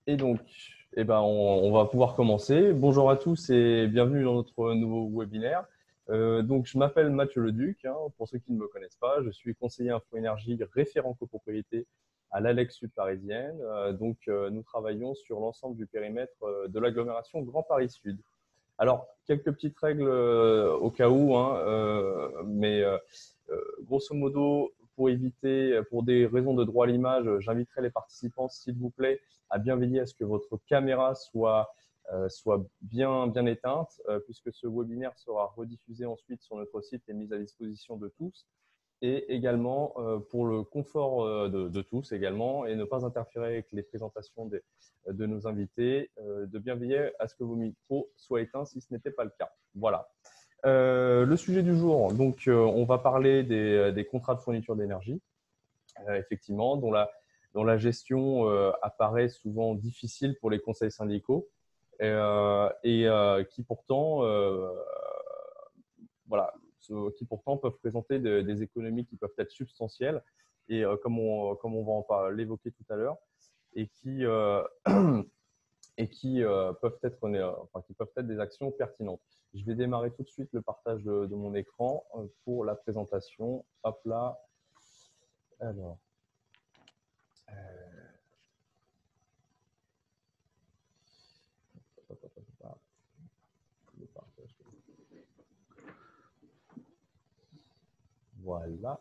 Et donc, on va pouvoir commencer. Bonjour à tous et bienvenue dans notre nouveau webinaire. Donc, je m'appelle Mathieu Leduc, hein, pour ceux qui ne me connaissent pas. Je suis conseiller Info Énergie référent copropriété à l'ALEX Sud parisienne. Nous travaillons sur l'ensemble du périmètre de l'agglomération Grand Paris Sud. Alors, quelques petites règles au cas où, hein, grosso modo, pour éviter, pour des raisons de droit à l'image, j'inviterai les participants, s'il vous plaît, à bien veiller à ce que votre caméra soit bien éteinte, puisque ce webinaire sera rediffusé ensuite sur notre site et mis à disposition de tous. Et également pour le confort de tous également, et ne pas interférer avec les présentations de nos invités, de bien veiller à ce que vos micros soient éteints si ce n'était pas le cas. Voilà. Le sujet du jour, on va parler des contrats de fourniture d'énergie, effectivement, dont la gestion apparaît souvent difficile pour les conseils syndicaux qui pourtant voilà, qui pourtant peuvent présenter des économies qui peuvent être substantielles et comme on va l'évoquer tout à l'heure, et qui peuvent être, qui peuvent être des actions pertinentes. Je vais démarrer tout de suite le partage de mon écran pour la présentation. Hop là. Alors, le partage. Voilà.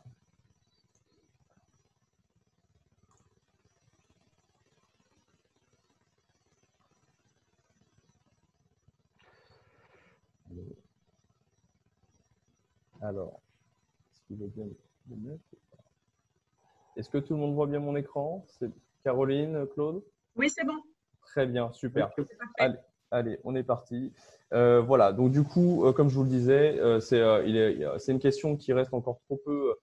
Alors, est-ce qu'il est bien le mettre? Est-ce que tout le monde voit bien mon écran? C'est Caroline, Claude? Oui, c'est bon. Très bien, super. C'est parfait. Allez, allez, on est parti. Voilà, donc du coup, comme je vous le disais, c'est une question qui reste encore trop peu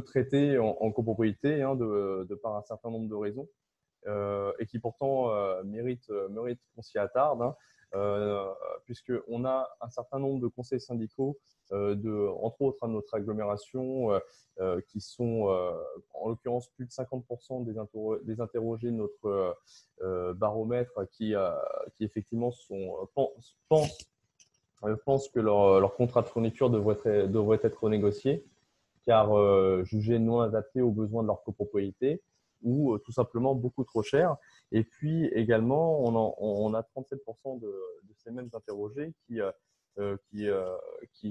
traitée en copropriété, hein, de par un certain nombre de raisons. Et qui pourtant mérite qu'on s'y attarde, hein, euh, puisqu'on a un certain nombre de conseils syndicaux, entre autres à notre agglomération, qui sont en l'occurrence plus de 50% des interrogés de notre baromètre qui effectivement pensent que leur contrat de fourniture devrait être renégocié car jugés non adaptés aux besoins de leur copropriété ou tout simplement beaucoup trop cher. Et puis également, on a 37% de ces mêmes interrogés qui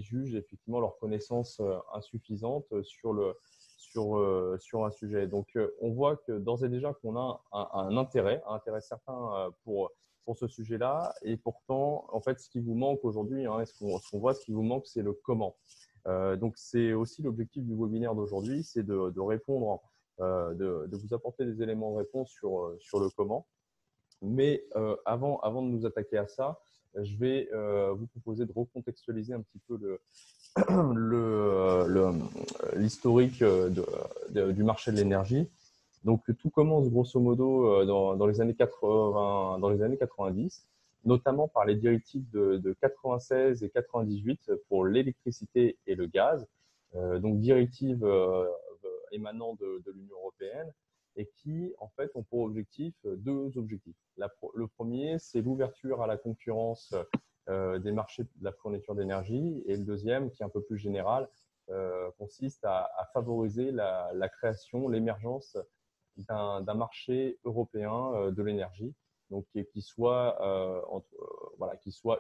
jugent effectivement leur connaissance insuffisante sur un sujet. Donc on voit que d'ores et déjà qu'on a un intérêt certain pour ce sujet-là. Et pourtant, en fait, ce qui vous manque aujourd'hui, hein, ce qu'on voit, ce qui vous manque, c'est le comment. Donc, c'est aussi l'objectif du webinaire d'aujourd'hui, c'est de répondre, de vous apporter des éléments de réponse sur le comment. Mais avant de nous attaquer à ça, je vais vous proposer de recontextualiser un petit peu l'historique du marché de l'énergie. Donc, tout commence grosso modo dans les années 80, dans les années 90, notamment par les directives de 96 et 98 pour l'électricité et le gaz. Donc, directives émanant de l'Union européenne et qui, en fait, ont pour objectif deux objectifs. Le premier, c'est l'ouverture à la concurrence des marchés de la fourniture d'énergie, et le deuxième, qui est un peu plus général, consiste à favoriser la création, l'émergence d'un marché européen de l'énergie, donc qui soit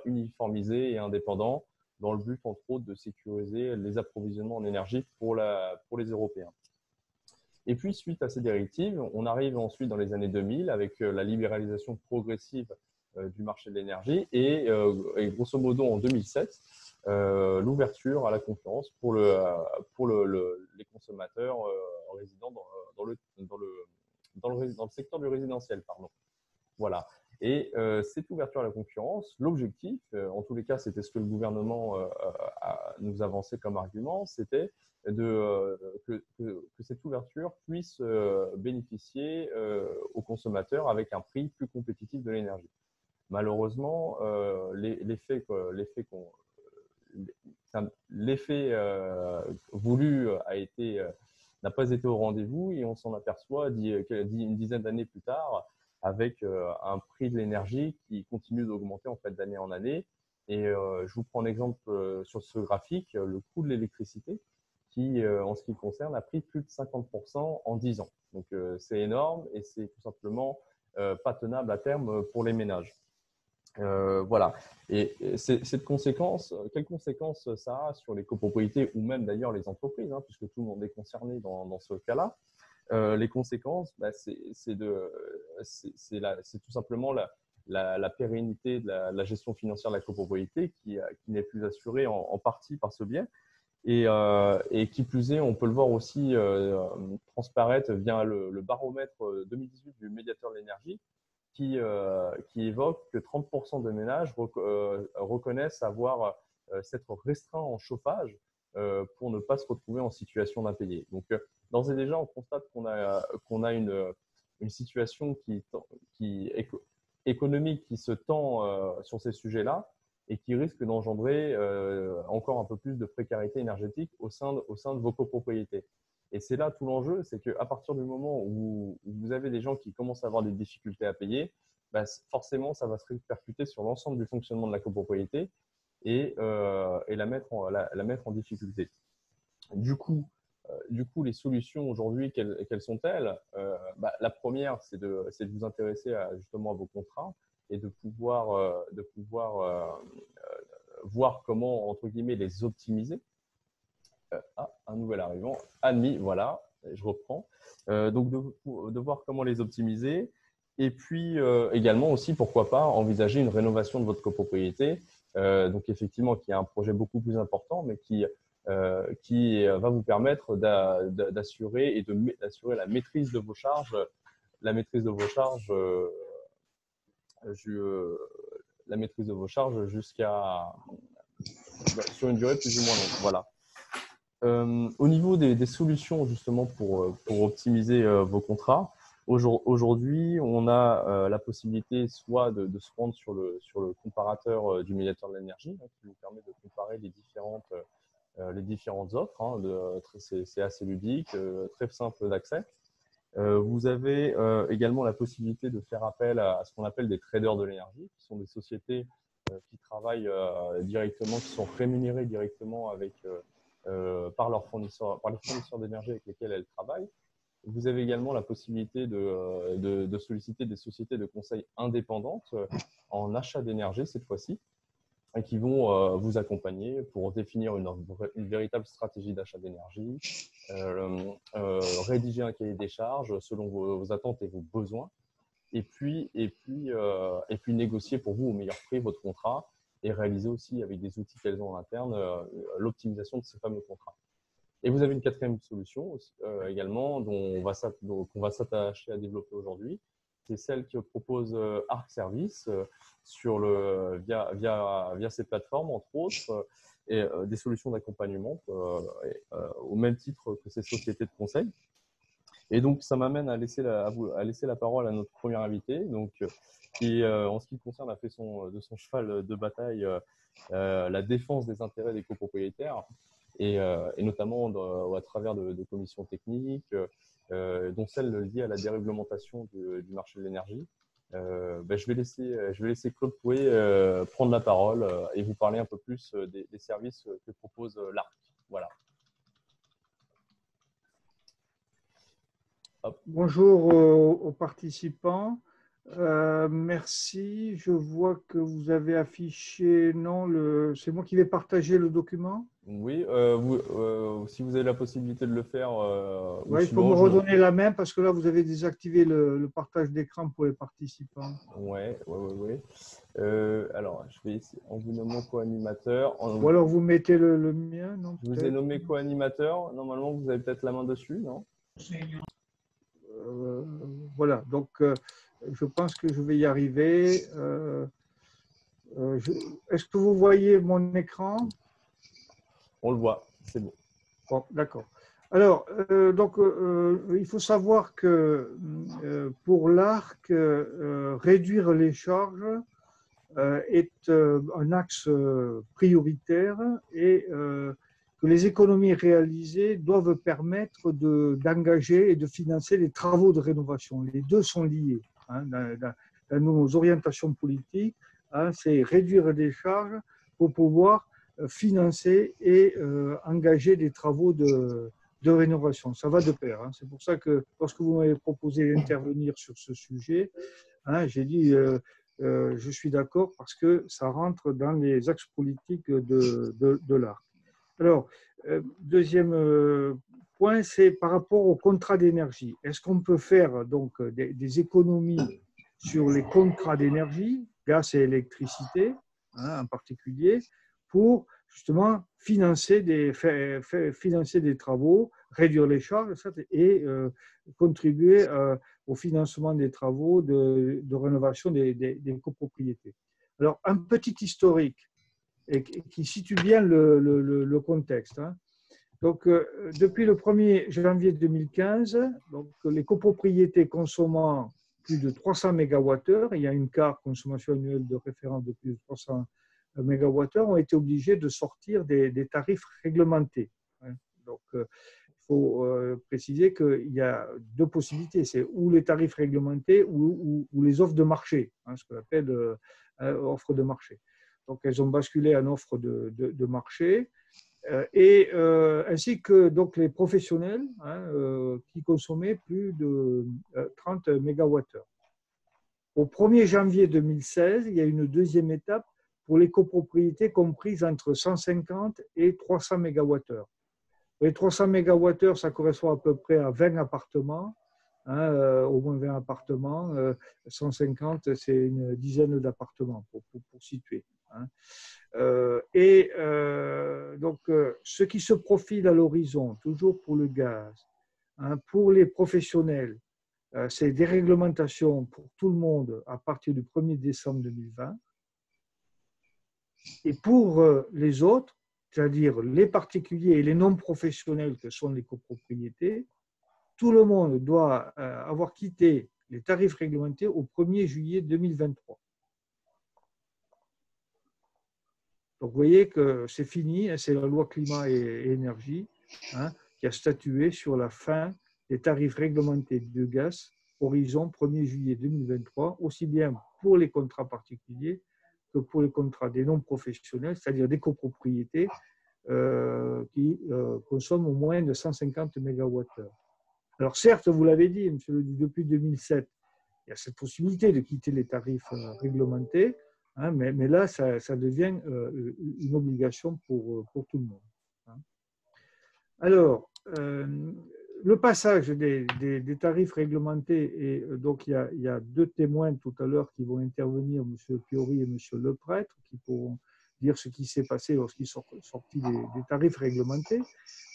uniformisé et indépendant, dans le but, entre autres, de sécuriser les approvisionnements en énergie pour les Européens. Et puis, suite à ces directives, on arrive ensuite dans les années 2000 avec la libéralisation progressive du marché de l'énergie et grosso modo en 2007, l'ouverture à la concurrence pour les consommateurs résidant dans le secteur du résidentiel. Pardon. Voilà. Et cette ouverture à la concurrence, l'objectif, en tous les cas, c'était ce que le gouvernement nous avançait comme argument, c'était que cette ouverture puisse bénéficier aux consommateurs avec un prix plus compétitif de l'énergie. Malheureusement, l'effet voulu n'a pas été au rendez-vous et on s'en aperçoit une dizaine d'années plus tard avec un prix de l'énergie qui continue d'augmenter en fait d'année en année. Et je vous prends un exemple sur ce graphique, le coût de l'électricité qui, en ce qui me concerne, a pris plus de 50% en 10 ans. Donc, c'est énorme et c'est tout simplement pas tenable à terme pour les ménages. Voilà. Et cette conséquence, quelles conséquences ça a sur les copropriétés ou même d'ailleurs les entreprises, hein, puisque tout le monde est concerné dans ce cas-là. Les conséquences, bah, c'est tout simplement la pérennité de la gestion financière de la copropriété qui n'est plus assurée en partie par ce biais. Et qui plus est, on peut le voir aussi transparaître via le baromètre 2018 du médiateur de l'énergie qui évoque que 30% des ménages reconnaissent avoir s'être restreints en chauffage pour ne pas se retrouver en situation d'impayé. Donc, d'ores et déjà, on constate qu'on a une situation économique qui se tend sur ces sujets-là et qui risque d'engendrer encore un peu plus de précarité énergétique au sein de vos copropriétés. Et c'est là tout l'enjeu, c'est qu'à partir du moment où vous avez des gens qui commencent à avoir des difficultés à payer, bah, forcément, ça va se répercuter sur l'ensemble du fonctionnement de la copropriété et la mettre en difficulté. Du coup, les solutions aujourd'hui, quelles sont-elles? Bah, la première, c'est de vous intéresser justement à vos contrats et de pouvoir voir comment, entre guillemets, les optimiser. Un nouvel arrivant, admis, voilà, je reprends. Donc, de voir comment les optimiser. Et puis, également aussi, pourquoi pas, envisager une rénovation de votre copropriété. Donc, effectivement, qui est un projet beaucoup plus important, mais qui va vous permettre d'assurer la maîtrise de vos charges, jusqu'à sur une durée plus ou moins longue. Voilà. Au niveau des solutions justement pour optimiser vos contrats, aujourd'hui, on a la possibilité soit de se rendre sur le comparateur du médiateur de l'énergie, hein, qui vous permet de comparer les différentes offres. Hein, c'est assez ludique, très simple d'accès. Vous avez également la possibilité de faire appel à ce qu'on appelle des traders de l'énergie, qui sont des sociétés qui travaillent directement, qui sont rémunérées directement par les fournisseurs d'énergie avec lesquels elles travaillent. Vous avez également la possibilité de solliciter des sociétés de conseil indépendantes en achat d'énergie cette fois-ci, et qui vont vous accompagner pour définir une véritable stratégie d'achat d'énergie, rédiger un cahier des charges selon vos attentes et vos besoins, et puis négocier pour vous au meilleur prix votre contrat et réaliser aussi avec des outils qu'elles ont en interne l'optimisation de ces fameux contrats. Et vous avez une quatrième solution également qu'on va s'attacher à développer aujourd'hui. C'est celle que propose Arc Service via ces plateformes, entre autres, et des solutions d'accompagnement au même titre que ces sociétés de conseil. Et donc, ça m'amène à laisser la parole à notre premier invité, donc, qui, en ce qui le concerne, a fait de son cheval de bataille la défense des intérêts des copropriétaires, et notamment à travers de commissions techniques, dont celle liée à la déréglementation du marché de l'énergie. Je vais laisser Claude Pouet prendre la parole et vous parler un peu plus des services que propose l'ARC. Voilà. Hop. Bonjour aux participants. Merci. Je vois que vous avez affiché, non, c'est moi qui vais partager le document. Oui, si vous avez la possibilité de le faire. Oui, il faut me redonner la main parce que là, vous avez désactivé le partage d'écran pour les participants. Oui. Alors, je vais essayer en vous nommant co-animateur. Ou alors vous mettez le mien, non? Je vous ai nommé co-animateur. Normalement, vous avez peut-être la main dessus, non? Voilà, donc je pense que je vais y arriver. Est-ce que vous voyez mon écran? On le voit, c'est bon. Bon, d'accord. Alors, il faut savoir que pour l'ARC, réduire les charges est un axe prioritaire et que les économies réalisées doivent permettre d'engager et de financer les travaux de rénovation. Les deux sont liés hein, dans nos orientations politiques. Hein, c'est réduire des charges pour pouvoir financer et engager des travaux de rénovation. Ça va de pair. Hein. C'est pour ça que lorsque vous m'avez proposé d'intervenir sur ce sujet, hein, j'ai dit je suis d'accord parce que ça rentre dans les axes politiques de l'ARC. Alors, deuxième point, c'est par rapport au contrat d'énergie. Est-ce qu'on peut faire donc des économies sur les contrats d'énergie, gaz et électricité hein, en particulier, pour justement financer financer des travaux, réduire les charges et contribuer au financement des travaux de rénovation des copropriétés. Alors, un petit historique et qui situe bien le contexte. Hein. Donc, depuis le 1er janvier 2015, donc, les copropriétés consommant plus de 300 MWh, il y a une carte consommation annuelle de référence de plus de 300 MWh, ont été obligées de sortir des tarifs réglementés. Hein. Donc, il faut préciser qu'il y a deux possibilités, c'est ou les tarifs réglementés ou les offres de marché, hein, ce qu'on appelle offre de marché. Donc, elles ont basculé en offre de marché, ainsi que donc, les professionnels hein, qui consommaient plus de 30 MWh. Au 1er janvier 2016, il y a une deuxième étape pour les copropriétés comprises entre 150 et 300 MWh. Les 300 MWh, ça correspond à peu près à 20 appartements, hein, au moins 20 appartements. 150, c'est une dizaine d'appartements pour situer. Hein. Donc, ce qui se profile à l'horizon, toujours pour le gaz, hein, pour les professionnels, c'est des réglementations pour tout le monde à partir du 1er décembre 2020. Et pour les autres, c'est-à-dire les particuliers et les non-professionnels que sont les copropriétés, tout le monde doit avoir quitté les tarifs réglementés au 1er juillet 2023. Donc, vous voyez que c'est fini, c'est la loi climat et énergie hein, qui a statué sur la fin des tarifs réglementés de gaz horizon 1er juillet 2023, aussi bien pour les contrats particuliers que pour les contrats des non-professionnels, c'est-à-dire des copropriétés qui consomment au moins de 150 MWh. Alors certes, vous l'avez dit, monsieur, depuis 2007, il y a cette possibilité de quitter les tarifs réglementés, hein, mais là, ça devient une obligation pour tout le monde. Hein. Alors, le passage des tarifs réglementés, et donc il y a deux témoins tout à l'heure qui vont intervenir, M. Piori et M. Leprêtre, qui pourront dire ce qui s'est passé lorsqu'ils sont sortis des tarifs réglementés.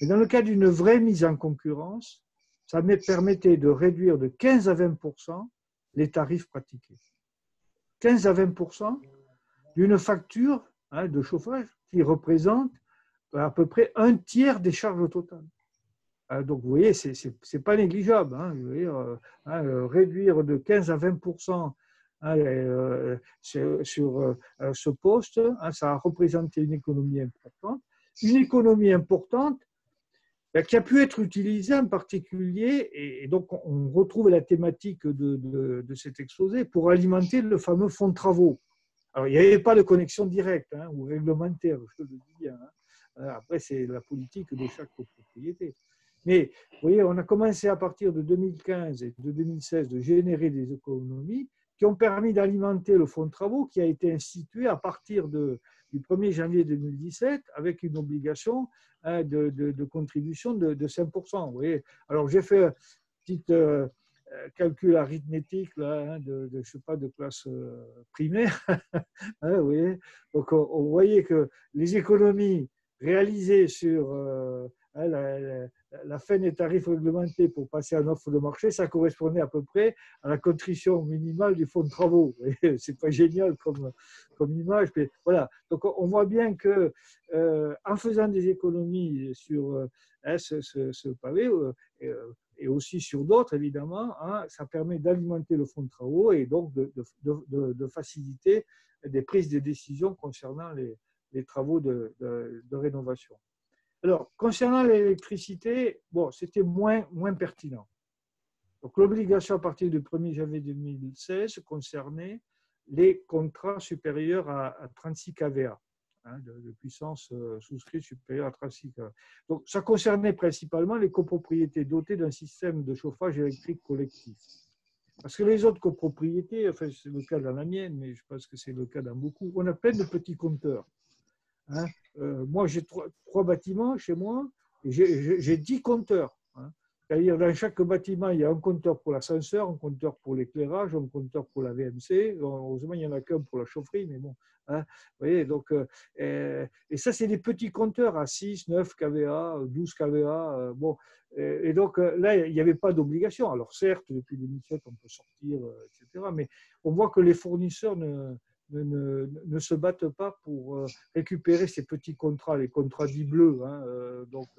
Mais dans le cas d'une vraie mise en concurrence, ça permettait de réduire de 15 à 20% les tarifs pratiqués. 15 à 20% d'une facture hein, de chauffage qui représente à peu près un tiers des charges totales. Donc, vous voyez, ce n'est pas négligeable. Hein, réduire de 15 à 20% hein, sur ce poste, hein, ça a représenté une économie importante. Une économie importante qui a pu être utilisée en particulier, et donc on retrouve la thématique de cet exposé, pour alimenter le fameux fonds de travaux. Alors, il n'y avait pas de connexion directe hein, ou réglementaire, je le dis bien. Hein. Après, c'est la politique de chaque copropriété. Mais, vous voyez, on a commencé à partir de 2015 et de 2016 de générer des économies qui ont permis d'alimenter le fonds de travaux qui a été institué à partir du 1er janvier 2017 avec une obligation hein, de contribution de 5%. Vous voyez. Alors, j'ai fait un petit calcul arithmétique là, hein, je sais pas, de classe primaire. Hein, vous voyez. Donc, on voyait que les économies réalisées sur la fin des tarifs réglementés pour passer à une offre de marché, ça correspondait à peu près à la contribution minimale du fonds de travaux. C'est pas génial comme image, mais voilà. Donc on voit bien que en faisant des économies sur ce pavé et aussi sur d'autres évidemment, hein, ça permet d'alimenter le fonds de travaux et donc de faciliter des prises de décision concernant les travaux de rénovation. Alors, concernant l'électricité, bon, c'était moins pertinent. Donc, l'obligation à partir du 1er janvier 2016 concernait les contrats supérieurs à 36 kVA, hein, de puissance souscrite supérieure à 36 kVA. Donc, ça concernait principalement les copropriétés dotées d'un système de chauffage électrique collectif. Parce que les autres copropriétés, enfin, c'est le cas dans la mienne, mais je pense que c'est le cas dans beaucoup, on a plein de petits compteurs. Hein. Moi, j'ai trois bâtiments chez moi et j'ai 10 compteurs. Hein. C'est-à-dire, dans chaque bâtiment, il y a un compteur pour l'ascenseur, un compteur pour l'éclairage, un compteur pour la VMC. Heureusement, il n'y en a qu'un pour la chaufferie, mais bon. Hein. Vous voyez, donc, et ça, c'est des petits compteurs à 6, 9 kVA, 12 kVA. Bon. Et donc, là, il n'y avait pas d'obligation. Alors, certes, depuis 2007, on peut sortir, etc. Mais on voit que les fournisseurs ne se battent pas pour récupérer ces petits contrats, les contrats dits bleus. Hein, donc,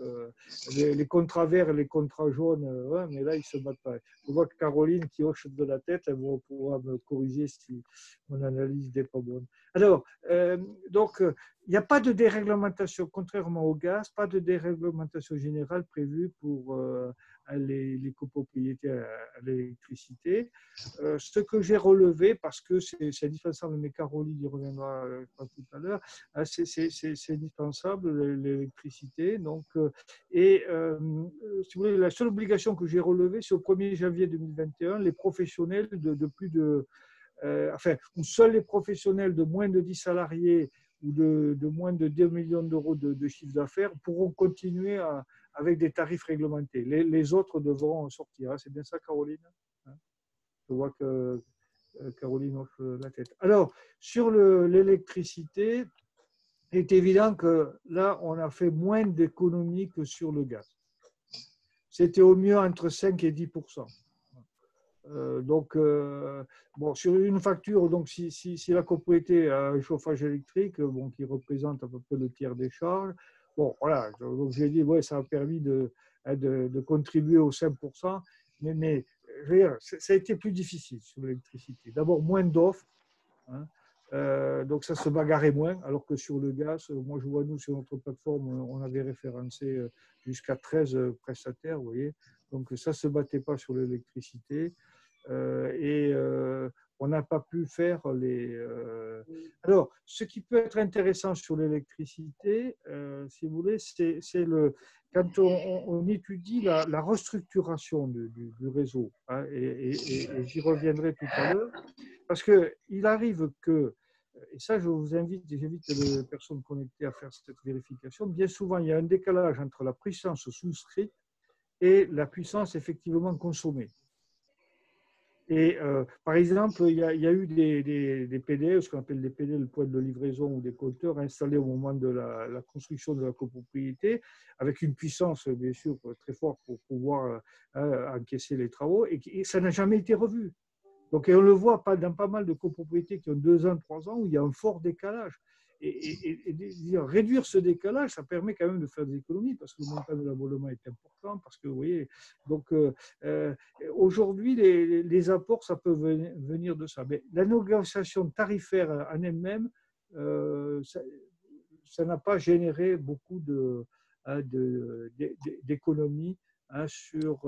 les contrats verts et les contrats jaunes, ouais, mais là, ils ne se battent pas. Je vois que Caroline qui hoche de la tête, elle pourra me corriger si mon analyse n'est pas bonne. Alors, donc, il n'y a pas de déréglementation, contrairement au gaz, pas de déréglementation générale prévue pour les copropriétés à l'électricité. Ce que j'ai relevé, parce que c'est indispensable, mais Caroline y reviendra tout à l'heure, c'est indispensable l'électricité. Donc, si vous voulez, la seule obligation que j'ai relevée, c'est au 1er janvier 2021, les professionnels de plus de, où seuls les professionnels de moins de 10 salariés ou de moins de 2 millions d'euros de chiffre d'affaires pourront continuer avec des tarifs réglementés. Les autres devront sortir. C'est bien ça, Caroline? Je vois que Caroline hoche la tête. Alors, sur l'électricité, il est évident que là, on a fait moins d'économies que sur le gaz. C'était au mieux entre 5 et 10%. Donc, bon, sur une facture, donc si la copropriété a un chauffage électrique, bon, qui représente à peu près le tiers des charges, bon, voilà, donc j'ai dit, ouais, ça a permis de contribuer aux 5%, mais je veux dire, ça a été plus difficile sur l'électricité. D'abord, moins d'offres, hein, donc ça se bagarrait moins, alors que sur le gaz, moi je vois, nous, sur notre plateforme, on avait référencé jusqu'à 13 prestataires, vous voyez, donc ça ne se battait pas sur l'électricité. On n'a pas pu faire les… Alors, ce qui peut être intéressant sur l'électricité, si vous voulez, c'est quand on étudie la restructuration du réseau, hein, et j'y reviendrai tout à l'heure, parce qu'il arrive que, et ça je vous invite, j'invite les personnes connectées à faire cette vérification, bien souvent il y a un décalage entre la puissance souscrite et la puissance effectivement consommée. Et par exemple, il y a eu des PDE, ce qu'on appelle des PDE, le point de livraison ou des compteurs installés au moment de la construction de la copropriété, avec une puissance bien sûr très forte pour pouvoir encaisser les travaux, et ça n'a jamais été revu. Donc, on le voit dans pas mal de copropriétés qui ont 2 ans, 3 ans, où il y a un fort décalage. Et réduire ce décalage, ça permet quand même de faire des économies parce que le montant de l'abonnement est important. Parce que, vous voyez, donc aujourd'hui, les apports, ça peut venir de ça. Mais la négociation tarifaire en elle-même, ça n'a pas généré beaucoup d'économies sur.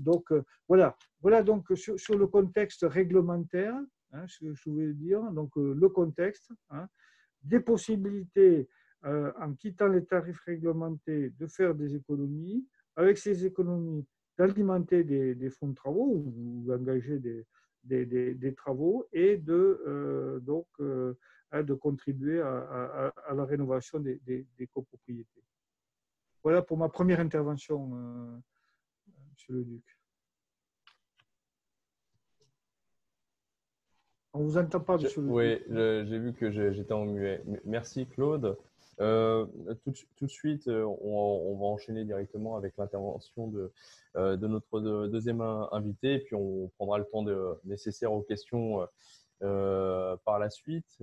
Donc, voilà donc sur le contexte réglementaire, hein, ce que je voulais dire, donc le contexte, hein, des possibilités en quittant les tarifs réglementés de faire des économies, avec ces économies d'alimenter des fonds de travaux ou d'engager des travaux et de contribuer à la rénovation des copropriétés. Voilà pour ma première intervention, Monsieur le Duc. On ne vous entend pas, Monsieur le Duc. Oui, j'ai vu que j'étais en muet. Merci, Claude. Tout de suite, on va enchaîner directement avec l'intervention de notre deuxième invité, et puis on prendra le temps nécessaire aux questions par la suite.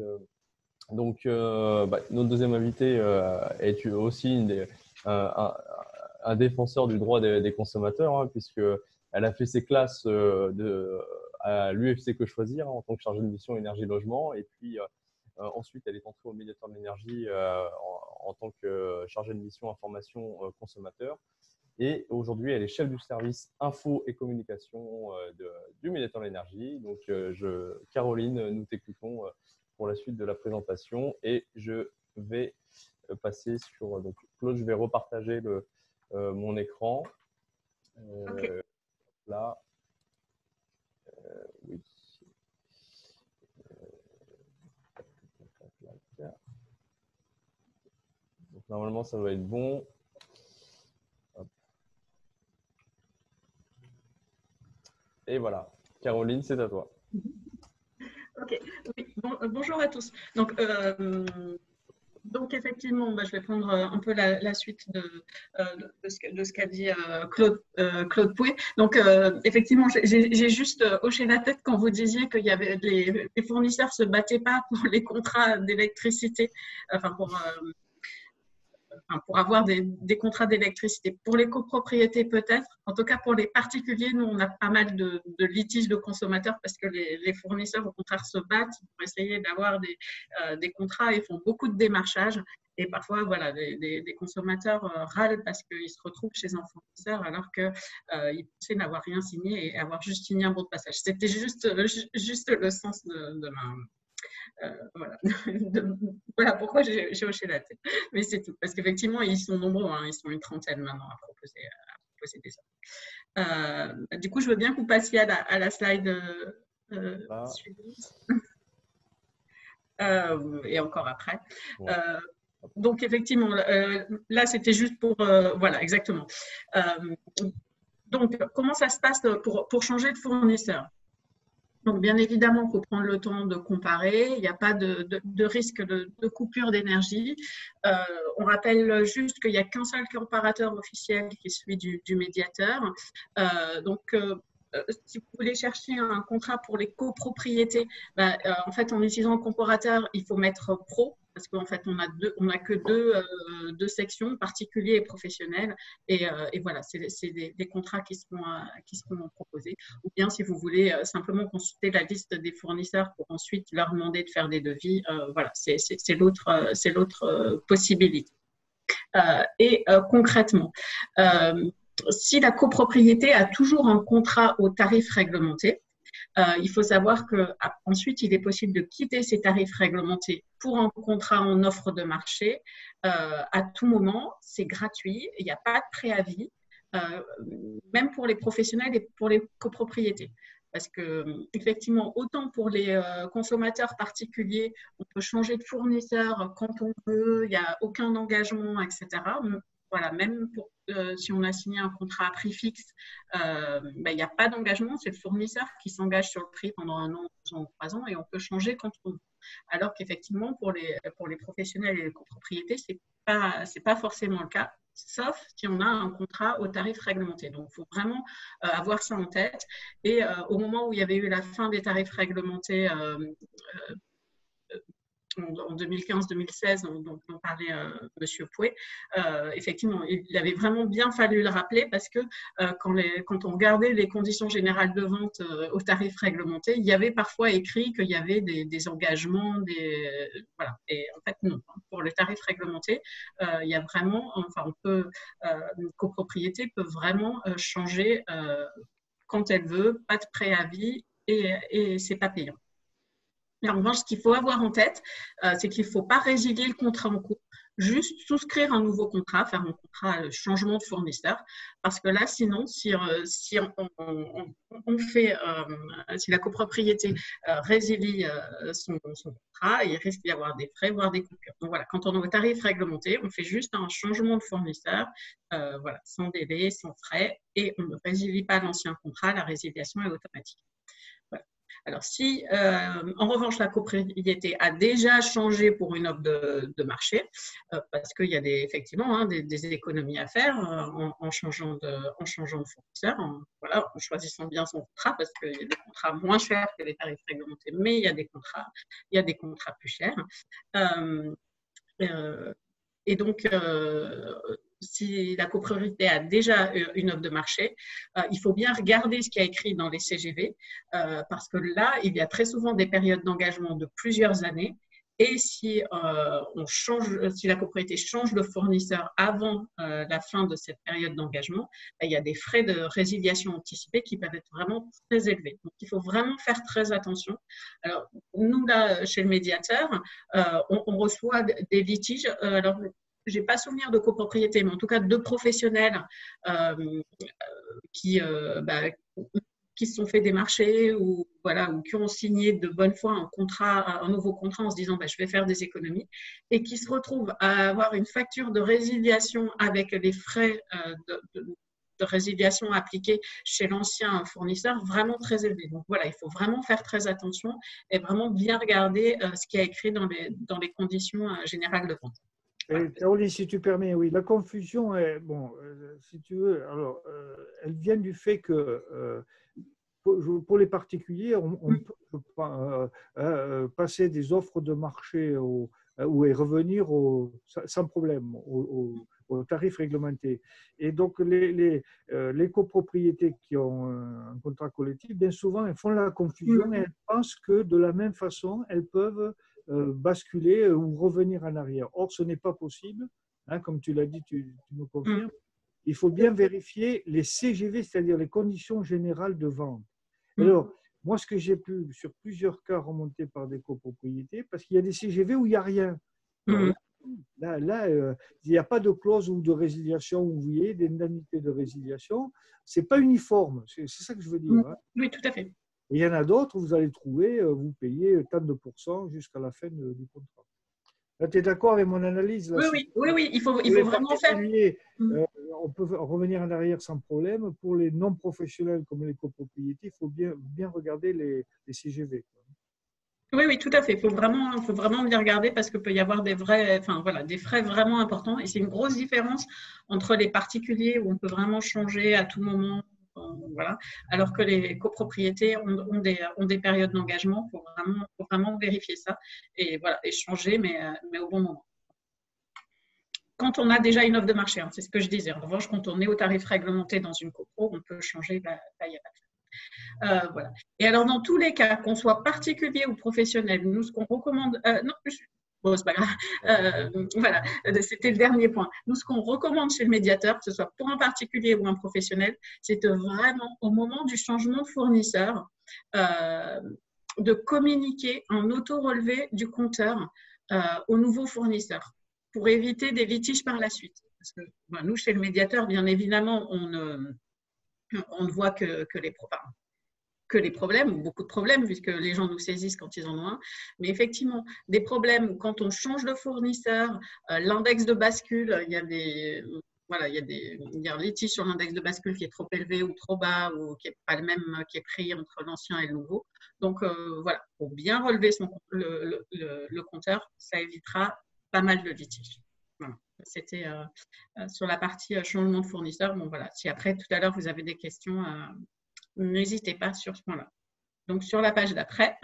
Donc, notre deuxième invité est aussi un défenseur du droit des consommateurs, hein, puisqu'elle a fait ses classes à l'UFC Que Choisir, hein, en tant que chargée de mission énergie-logement, et puis Ensuite, elle est entrée au médiateur de l'énergie en tant que chargée de mission information consommateur. Et aujourd'hui, elle est chef du service info et communication du médiateur de l'énergie. Donc, Caroline, nous t'écoutons pour la suite de la présentation. Et je vais passer sur… Donc, Claude, je vais repartager mon écran. Ok. Là. Oui. Donc, normalement, ça doit être bon. Hop. Et voilà. Caroline, c'est à toi. Ok. Oui. Bonjour à tous. Donc effectivement, je vais prendre un peu la suite de ce qu'a dit Claude Pouet. Donc, effectivement, j'ai juste hoché la tête quand vous disiez qu'il y avait les fournisseurs ne se battaient pas pour les contrats d'électricité, enfin pour avoir des contrats d'électricité. Pour les copropriétés, peut-être. En tout cas, pour les particuliers, nous, on a pas mal de litiges de consommateurs parce que les fournisseurs, au contraire, se battent pour essayer d'avoir des contrats et font beaucoup de démarchage. Et parfois, voilà, des consommateurs râlent parce qu'ils se retrouvent chez un fournisseur alors qu'ils pensaient n'avoir rien signé et avoir juste signé un bon de passage. C'était juste le sens de ma… voilà pourquoi j'ai hoché la tête. Mais c'est tout. Parce qu'effectivement, ils sont nombreux. Ils sont une trentaine maintenant à proposer des offres. Du coup, je veux bien que vous passiez à la slide suivante. Et encore après. Ouais. Donc, effectivement, là, c'était juste pour… voilà, exactement. Donc, comment ça se passe pour changer de fournisseur? Donc, bien évidemment, il faut prendre le temps de comparer. Il n'y a pas de risque de coupure d'énergie. On rappelle juste qu'il n'y a qu'un seul comparateur officiel qui est celui du médiateur. Si vous voulez chercher un contrat pour les copropriétés, en fait, en utilisant le comparateur, il faut mettre pro. Parce qu'en fait, on a que deux sections, particuliers et professionnels. Et voilà, c'est des contrats qui seront proposés. Ou bien, si vous voulez simplement consulter la liste des fournisseurs pour ensuite leur demander de faire des devis, voilà, c'est l'autre possibilité. Concrètement, si la copropriété a toujours un contrat au tarif réglementé, il faut savoir qu'ensuite, il est possible de quitter ces tarifs réglementés pour un contrat en offre de marché à tout moment. C'est gratuit, il n'y a pas de préavis, même pour les professionnels et pour les copropriétés. Parce que, effectivement, autant pour les consommateurs particuliers, on peut changer de fournisseur quand on veut, il n'y a aucun engagement, etc. Voilà, même si on a signé un contrat à prix fixe, il n'y a pas d'engagement, c'est le fournisseur qui s'engage sur le prix pendant 1 an, 2 ans, 3 ans et on peut changer quand on veut. Alors qu'effectivement, pour les professionnels et les copropriétés, c'est pas forcément le cas, sauf si on a un contrat au tarif réglementé. Donc, il faut vraiment avoir ça en tête. Et au moment où il y avait eu la fin des tarifs réglementés, en 2015-2016, dont parlait M. Pouet, effectivement, il avait vraiment bien fallu le rappeler parce que quand on regardait les conditions générales de vente aux tarifs réglementés, il y avait parfois écrit qu'il y avait des engagements, voilà. Et en fait, non. Pour les tarifs réglementés, il y a vraiment, enfin, une copropriété peut vraiment changer quand elle veut, pas de préavis et c'est pas payant. Et en revanche, ce qu'il faut avoir en tête, c'est qu'il ne faut pas résilier le contrat en cours, juste souscrire un nouveau contrat, faire un contrat de changement de fournisseur, parce que là, sinon, si la copropriété résilie son contrat, il risque d'y avoir des frais, voire des coupures. Donc voilà, quand on est au tarif réglementé, on fait juste un changement de fournisseur, voilà, sans délai, sans frais, et on ne résilie pas l'ancien contrat, la résiliation est automatique. Alors, si en revanche la copropriété a déjà changé pour une offre de marché, parce qu'il y a effectivement des économies à faire en changeant de fournisseur, en choisissant bien son contrat, parce qu'il y a des contrats moins chers que les tarifs réglementés, mais il y a des contrats plus chers. Et donc, si la copropriété a déjà une offre de marché, il faut bien regarder ce qu'il y a écrit dans les CGV, parce que là, il y a très souvent des périodes d'engagement de plusieurs années. Et si, si la copropriété change de fournisseur avant la fin de cette période d'engagement, il y a des frais de résiliation anticipée qui peuvent être vraiment très élevés. Donc, il faut vraiment faire très attention. Alors, nous, là, chez le médiateur, on reçoit des litiges. Alors, je n'ai pas souvenir de copropriété, mais en tout cas de professionnels qui se sont fait démarcher ou qui ont signé de bonne foi un nouveau contrat en se disant je vais faire des économies et qui se retrouvent à avoir une facture de résiliation avec les frais de résiliation appliqués chez l'ancien fournisseur vraiment très élevés. Donc voilà, il faut vraiment faire très attention et vraiment bien regarder ce qui est écrit dans les conditions générales de vente. Caroline, si tu permets, oui, la confusion est, si tu veux, alors, elle vient du fait que pour les particuliers, on peut passer des offres de marché et revenir sans problème au tarif réglementé. Et donc, les copropriétés qui ont un contrat collectif, bien souvent, elles font la confusion et elles pensent que de la même façon, elles peuvent basculer ou revenir en arrière. Or, ce n'est pas possible. Hein, comme tu l'as dit, tu me confirmes. Il faut bien vérifier les CGV, c'est-à-dire les conditions générales de vente. Alors, moi, ce que j'ai pu, sur plusieurs cas, remonter par des copropriétés, parce qu'il y a des CGV où il n'y a rien. Là, il n'y a pas de clause ou de résiliation, vous voyez, d'indemnité de résiliation. Ce n'est pas uniforme, c'est ça que je veux dire. Hein. Oui, tout à fait. Et il y en a d'autres où vous allez trouver, vous payez tant de pourcents jusqu'à la fin du contrat. Là, tu es d'accord avec mon analyse là, oui, il faut vraiment faire. On peut revenir en arrière sans problème. Pour les non-professionnels comme les copropriétés, il faut bien regarder les CGV. Oui, tout à fait. Il faut vraiment bien regarder parce qu'il peut y avoir des frais vraiment importants. Et c'est une grosse différence entre les particuliers où on peut vraiment changer à tout moment. Voilà. Alors que les copropriétés ont des périodes d'engagement. Il faut vraiment vérifier ça et changer, mais au bon moment. Quand on a déjà une offre de marché, hein, c'est ce que je disais. En revanche, quand on est au tarif réglementé dans une copro, on peut changer, il n'y a pas de voilà. Et alors, dans tous les cas, qu'on soit particulier ou professionnel, nous, ce qu'on recommande… bon, c'est pas grave. Voilà, c'était le dernier point. Nous, ce qu'on recommande chez le médiateur, que ce soit pour un particulier ou un professionnel, c'est vraiment, au moment du changement de fournisseur, de communiquer un auto-relevé du compteur au nouveau fournisseur pour éviter des litiges par la suite. Parce que nous, chez le médiateur, bien évidemment, on ne voit que les problèmes, ou beaucoup de problèmes, puisque les gens nous saisissent quand ils en ont un. Mais effectivement, des problèmes où quand on change de fournisseur, l'index de bascule, il y a un litige sur l'index de bascule qui est trop élevé ou trop bas, ou qui n'est pas le même qui est pris entre l'ancien et le nouveau. Donc, pour bien relever le compteur, ça évitera pas mal de litiges. Voilà. C'était sur la partie changement de fournisseur. Bon, voilà. Si après, tout à l'heure, vous avez des questions, n'hésitez pas sur ce point-là. Donc, sur la page d'après,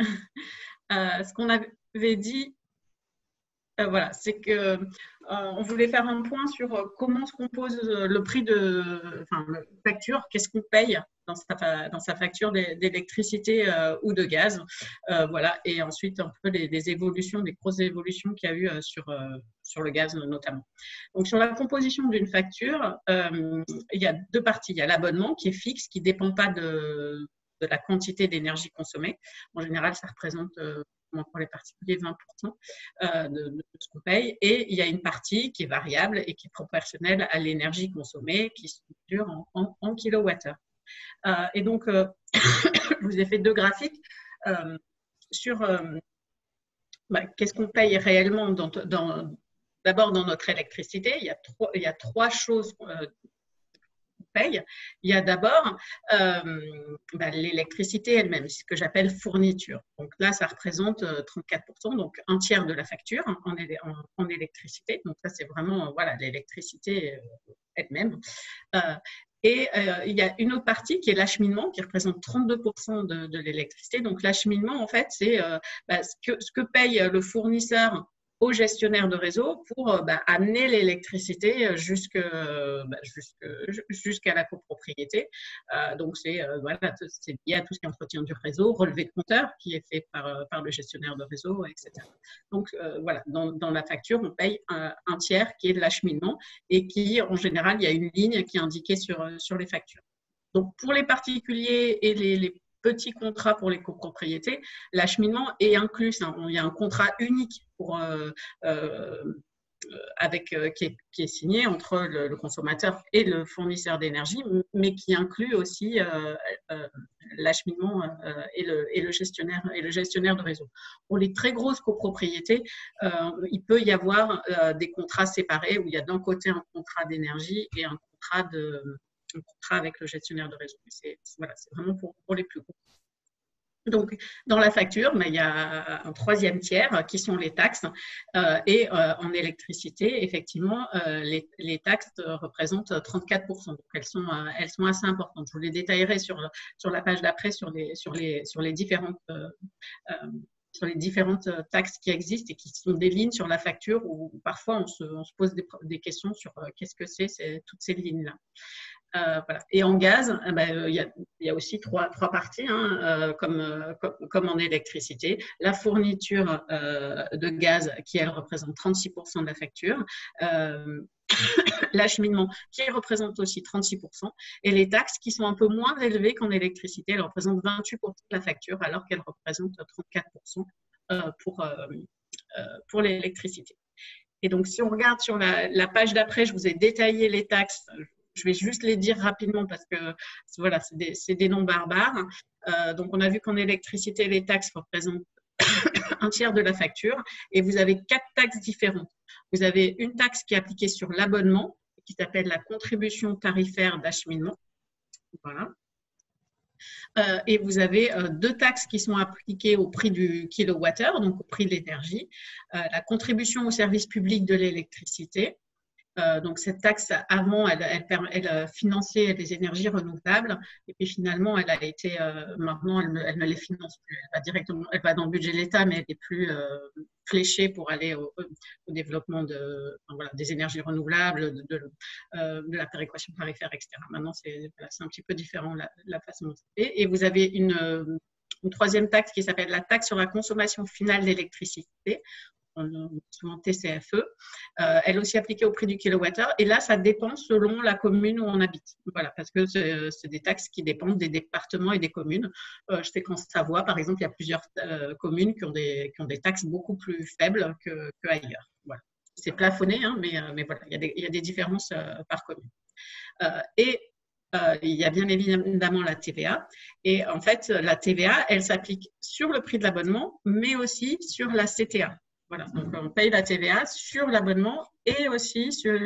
ce qu'on avait dit, c'est qu'on voulait faire un point sur comment se compose le prix de facture, qu'est-ce qu'on paye dans sa facture d'électricité ou de gaz. Et ensuite, un peu les évolutions, les grosses évolutions qu'il y a eu sur le gaz notamment. Donc, sur la composition d'une facture, il y a deux parties. Il y a l'abonnement qui est fixe, qui ne dépend pas de la quantité d'énergie consommée. En général, ça représente pour les particuliers 20% de ce qu'on paye. Et il y a une partie qui est variable et qui est proportionnelle à l'énergie consommée, qui se mesure en kilowattheure. Et donc, je vous ai fait deux graphiques sur qu'est-ce qu'on paye réellement d'abord dans notre électricité. Il y a trois choses qu'on paye. Il y a d'abord l'électricité elle-même, ce que j'appelle fourniture. Donc là, ça représente 34%, donc un tiers de la facture en électricité. Donc ça, c'est vraiment l'électricité elle-même. Et il y a une autre partie qui est l'acheminement, qui représente 32% de l'électricité. Donc l'acheminement, en fait, c'est ce que paye le fournisseur au gestionnaire de réseau pour amener l'électricité jusqu'à la copropriété. Donc, c'est lié à tout ce qui est entretien du réseau, relevé de compteur qui est fait par le gestionnaire de réseau, etc. Donc, voilà, dans la facture, on paye un tiers qui est de l'acheminement et qui, en général, il y a une ligne qui est indiquée sur les factures. Donc, pour les particuliers et les petits contrats pour les copropriétés, l'acheminement est inclus. Il y a un contrat unique qui est signé entre le consommateur et le fournisseur d'énergie, mais qui inclut aussi l'acheminement et le gestionnaire de réseau. Pour les très grosses copropriétés, il peut y avoir des contrats séparés où il y a d'un côté un contrat d'énergie et un contrat avec le gestionnaire de réseau. C'est vraiment pour les plus gros. Donc, dans la facture, il y a un troisième tiers qui sont les taxes. Et en électricité, effectivement, les taxes représentent 34%. Donc, elles sont assez importantes. Je vous les détaillerai sur la page d'après sur les différentes taxes qui existent et qui sont des lignes sur la facture où parfois on se pose des questions sur qu'est-ce que c'est toutes ces lignes-là. Voilà. Et en gaz, il y a aussi trois parties, comme en électricité. La fourniture de gaz qui, elle, représente 36% de la facture. L'acheminement qui représente aussi 36%. Et les taxes qui sont un peu moins élevées qu'en électricité, elles représentent 28% de la facture alors qu'elles représentent 34% pour l'électricité. Et donc, si on regarde sur la page d'après, je vous ai détaillé les taxes. Je vais juste les dire rapidement parce que voilà, c'est des noms barbares. Donc, on a vu qu'en électricité, les taxes représentent un tiers de la facture et vous avez 4 taxes différentes. Vous avez une taxe qui est appliquée sur l'abonnement qui s'appelle la contribution tarifaire d'acheminement. Voilà. Et vous avez 2 taxes qui sont appliquées au prix du kilowattheure, donc au prix de l'énergie. La contribution au service public de l'électricité. Donc, cette taxe, avant, elle finançait les énergies renouvelables. Et puis, finalement, maintenant, elle ne les finance plus. Elle va dans le budget de l'État, mais elle n'est plus fléchée pour aller au développement des énergies renouvelables, de la péréquation tarifaire, etc. Maintenant, c'est un petit peu différent la façon dont c'est fait. Et vous avez une troisième taxe qui s'appelle la taxe sur la consommation finale d'électricité. Souvent TCFE, elle est aussi appliquée au prix du kilowattheure. Et là, ça dépend selon la commune où on habite. Voilà, parce que c'est des taxes qui dépendent des départements et des communes. Je sais qu'en Savoie, par exemple, il y a plusieurs communes qui ont des taxes beaucoup plus faibles qu'ailleurs. Voilà. C'est plafonné, hein, mais voilà, il y a des différences par commune. Il y a bien évidemment la TVA. Et en fait, la TVA, elle s'applique sur le prix de l'abonnement, mais aussi sur la CTA. Voilà, donc on paye la TVA sur l'abonnement et aussi sur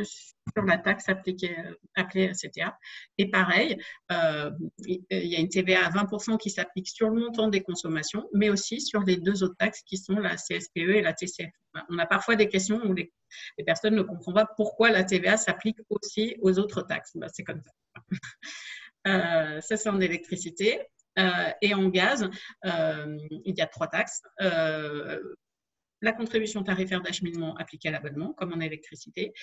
la taxe appelée CTA. Et pareil, il y a une TVA à 20% qui s'applique sur le montant des consommations, mais aussi sur les 2 autres taxes qui sont la CSPE et la TCF. On a parfois des questions où les personnes ne comprennent pas pourquoi la TVA s'applique aussi aux autres taxes. C'est comme ça. Ça, c'est en électricité. Et en gaz, il y a 3 taxes. La contribution tarifaire d'acheminement appliquée à l'abonnement, comme en électricité,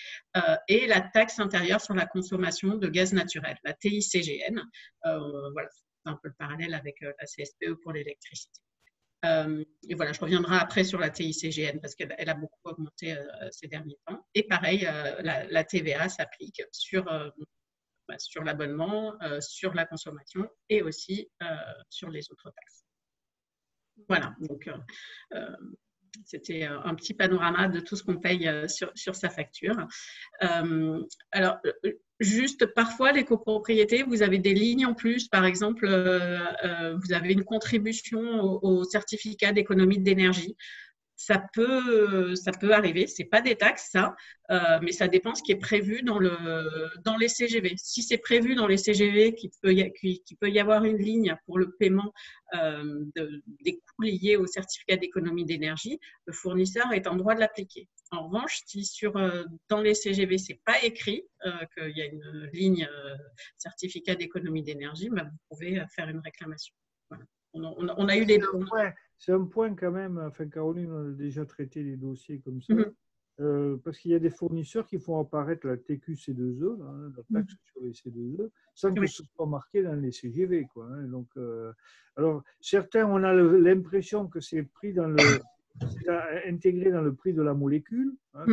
et la taxe intérieure sur la consommation de gaz naturel, la TICGN. Voilà, c'est un peu le parallèle avec la CSPE pour l'électricité. Et voilà, je reviendrai après sur la TICGN parce qu'elle a beaucoup augmenté ces derniers temps. Et pareil, la TVA s'applique sur l'abonnement, sur la consommation et aussi sur les autres taxes. Voilà, donc c'était un petit panorama de tout ce qu'on paye sur sa facture. Alors, juste parfois, les copropriétés, vous avez des lignes en plus. Par exemple, vous avez une contribution au certificat d'économie d'énergie. Ça peut arriver, ce n'est pas des taxes, ça, mais ça dépend ce qui est prévu dans les CGV. Si c'est prévu dans les CGV qu'il peut y avoir une ligne pour le paiement des coûts liés au certificat d'économie d'énergie, le fournisseur est en droit de l'appliquer. En revanche, si dans les CGV, ce n'est pas écrit qu'il y a une ligne certificat d'économie d'énergie, vous pouvez faire une réclamation. Voilà. on a eu des… C'est un point quand même, enfin Caroline, on a déjà traité des dossiers comme ça, parce qu'il y a des fournisseurs qui font apparaître la TQC2E, hein, la taxe sur les C2E, sans que ce soit marqué dans les CGV, quoi, hein. Donc, alors, certains, on a l'impression que c'est pris dans intégré dans le prix de la molécule, hein,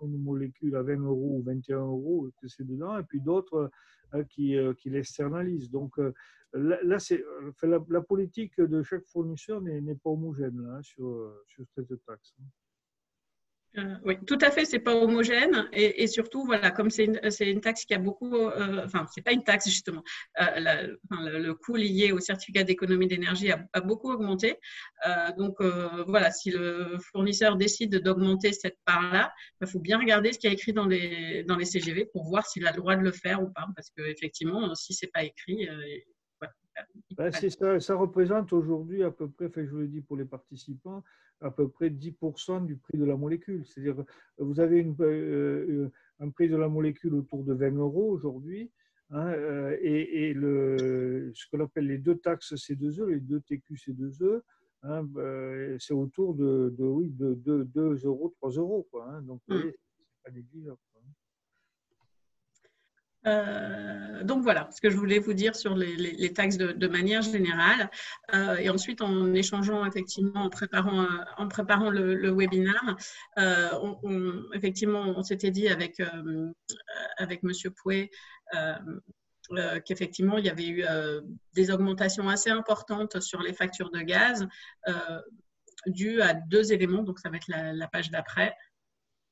une molécule à 20 € ou 21 € que c'est dedans, et puis d'autres qui l'externalisent. Donc, là, la politique de chaque fournisseur n'est pas homogène là, sur cette taxe. Oui, tout à fait, c'est pas homogène et surtout, voilà, comme c'est une taxe qui a beaucoup, enfin, c'est pas une taxe justement, le coût lié au certificat d'économie d'énergie a beaucoup augmenté. Donc, voilà, si le fournisseur décide d'augmenter cette part-là, il faut bien regarder ce qu'il y a écrit dans les CGV pour voir s'il a le droit de le faire ou pas, parce qu'effectivement, si c'est pas écrit… ça représente aujourd'hui à peu près, enfin, je vous le dis pour les participants, à peu près 10% du prix de la molécule. C'est-à-dire, vous avez un prix de la molécule autour de 20 € aujourd'hui, hein, et ce qu'on appelle les deux taxes C2E, les deux TQ C2E, hein, c'est autour de 2 €, 3 €, quoi, hein. Donc, vous voyez, c'est pas négligeable. Donc voilà ce que je voulais vous dire sur les taxes de manière générale. Et ensuite, en échangeant effectivement, en préparant le webinaire, effectivement, on s'était dit avec Monsieur Pouet qu'effectivement, il y avait eu des augmentations assez importantes sur les factures de gaz dues à deux éléments. Donc, ça va être la page d'après.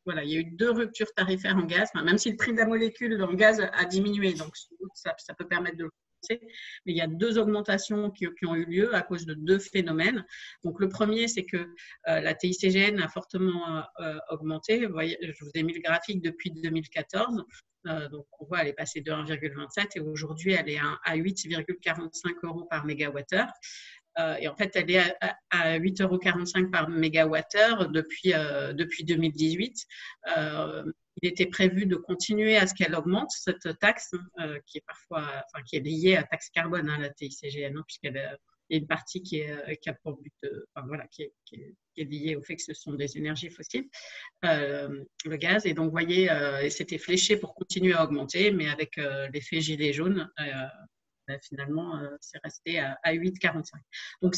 Voilà, il y a eu 2 ruptures tarifaires en gaz, même si le prix de la molécule en gaz a diminué, donc ça peut permettre de le compenser. Mais il y a 2 augmentations qui ont eu lieu à cause de 2 phénomènes. Donc, le premier, c'est que la TICGN a fortement augmenté. Vous voyez, je vous ai mis le graphique depuis 2014. Donc, on voit elle est passée de 1,27 et aujourd'hui, elle est à 8,45 € par mégawattheure. Et en fait, elle est à 8,45 € par mégawattheure depuis 2018. Il était prévu de continuer à ce qu'elle augmente, cette taxe, qui est parfois, qui est liée à taxe carbone, hein, la TICGN, puisqu'il y a une partie qui a pour but qui est liée au fait que ce sont des énergies fossiles, le gaz. Et donc, vous voyez, c'était fléché pour continuer à augmenter, mais avec l'effet gilet jaune, finalement, c'est resté à 8,45 €. Donc,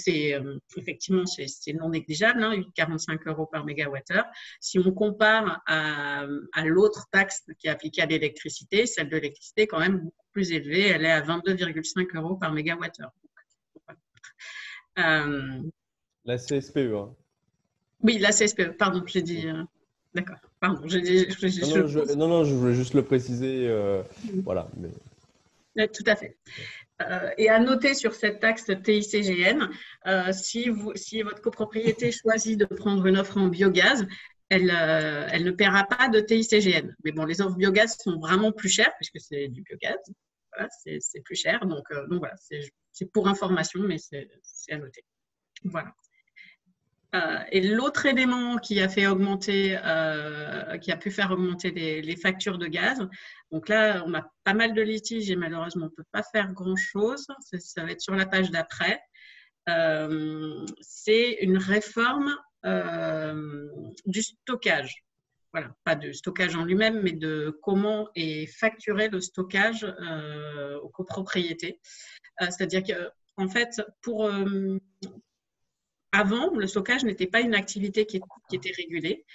effectivement, c'est non négligeable, hein, 8,45 € par mégawattheure. Si on compare à l'autre taxe qui est appliquée à l'électricité, celle de l'électricité est quand même beaucoup plus élevée. Elle est à 22,5 € par mégawattheure. La CSPE. Hein. Oui, la CSPE, pardon, j'ai dit… D'accord, pardon. Non, je voulais juste le préciser. Voilà. Mais… Tout à fait. Et à noter sur cette taxe TICGN, si votre copropriété choisit de prendre une offre en biogaz, elle ne paiera pas de TICGN. Mais bon, les offres biogaz sont vraiment plus chères puisque c'est du biogaz. Voilà, c'est plus cher. Donc voilà, c'est pour information, mais c'est à noter. Voilà. Et l'autre élément qui a pu faire augmenter les factures de gaz, donc là, on a pas mal de litiges et malheureusement, on ne peut pas faire grand-chose. Ça va être sur la page d'après. C'est une réforme du stockage. Voilà, pas de stockage en lui-même, mais de comment est facturé le stockage aux copropriétés. C'est-à-dire qu'en fait, avant, le stockage n'était pas une activité qui était régulée.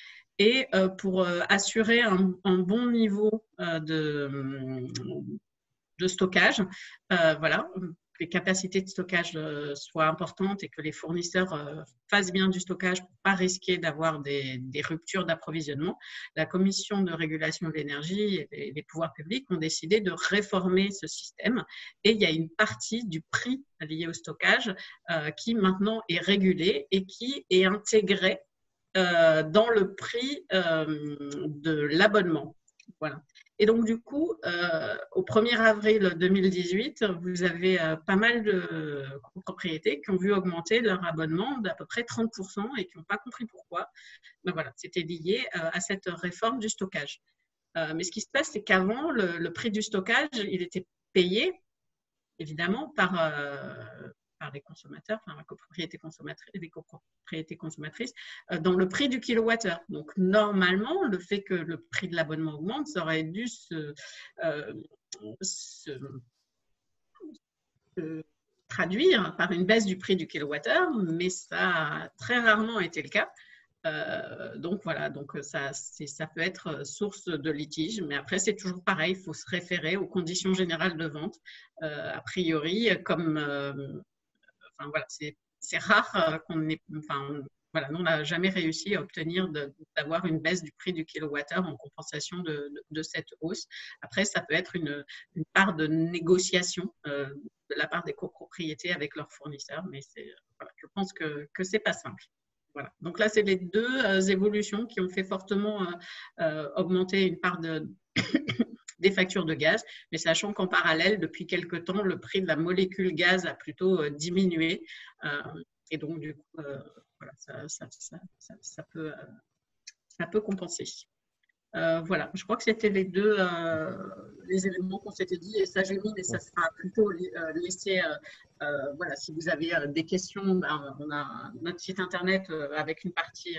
Et pour assurer un bon niveau de stockage, voilà, que les capacités de stockage soient importantes et que les fournisseurs fassent bien du stockage pour ne pas risquer d'avoir des ruptures d'approvisionnement, la Commission de régulation de l'énergie et les pouvoirs publics ont décidé de réformer ce système. Et il y a une partie du prix lié au stockage qui maintenant est régulée et qui est intégrée dans le prix de l'abonnement. Voilà. Et donc, du coup, au 1er avril 2018, vous avez pas mal de copropriétés qui ont vu augmenter leur abonnement d'à peu près 30% et qui n'ont pas compris pourquoi. Ben voilà, c'était lié à cette réforme du stockage. Mais ce qui se passe, c'est qu'avant, le prix du stockage, il était payé, évidemment, par par les consommateurs, enfin la copropriété consommatrice, les copropriétés consommatrices, dans le prix du kilowattheure. Donc normalement, le fait que le prix de l'abonnement augmente, ça aurait dû se traduire par une baisse du prix du kilowattheure, mais ça a très rarement été le cas. Donc voilà, donc ça peut être source de litige, mais après c'est toujours pareil, il faut se référer aux conditions générales de vente. A priori, comme enfin voilà, c'est rare qu'on ait, enfin voilà, nous on n'a jamais réussi à obtenir d'avoir une baisse du prix du kilowattheure en compensation de cette hausse. Après, ça peut être une part de négociation de la part des copropriétés avec leurs fournisseurs, mais voilà, je pense que c'est pas simple. Voilà. Donc là, c'est les deux évolutions qui ont fait fortement augmenter une part des factures de gaz, mais sachant qu'en parallèle, depuis quelque temps, le prix de la molécule gaz a plutôt diminué. Et donc, du coup, voilà, ça peut compenser. Voilà, je crois que c'était les deux les éléments qu'on s'était dit, et ça j'ai mis, mais ça sera plutôt laissé. Voilà, si vous avez des questions, ben, on a notre site internet avec une partie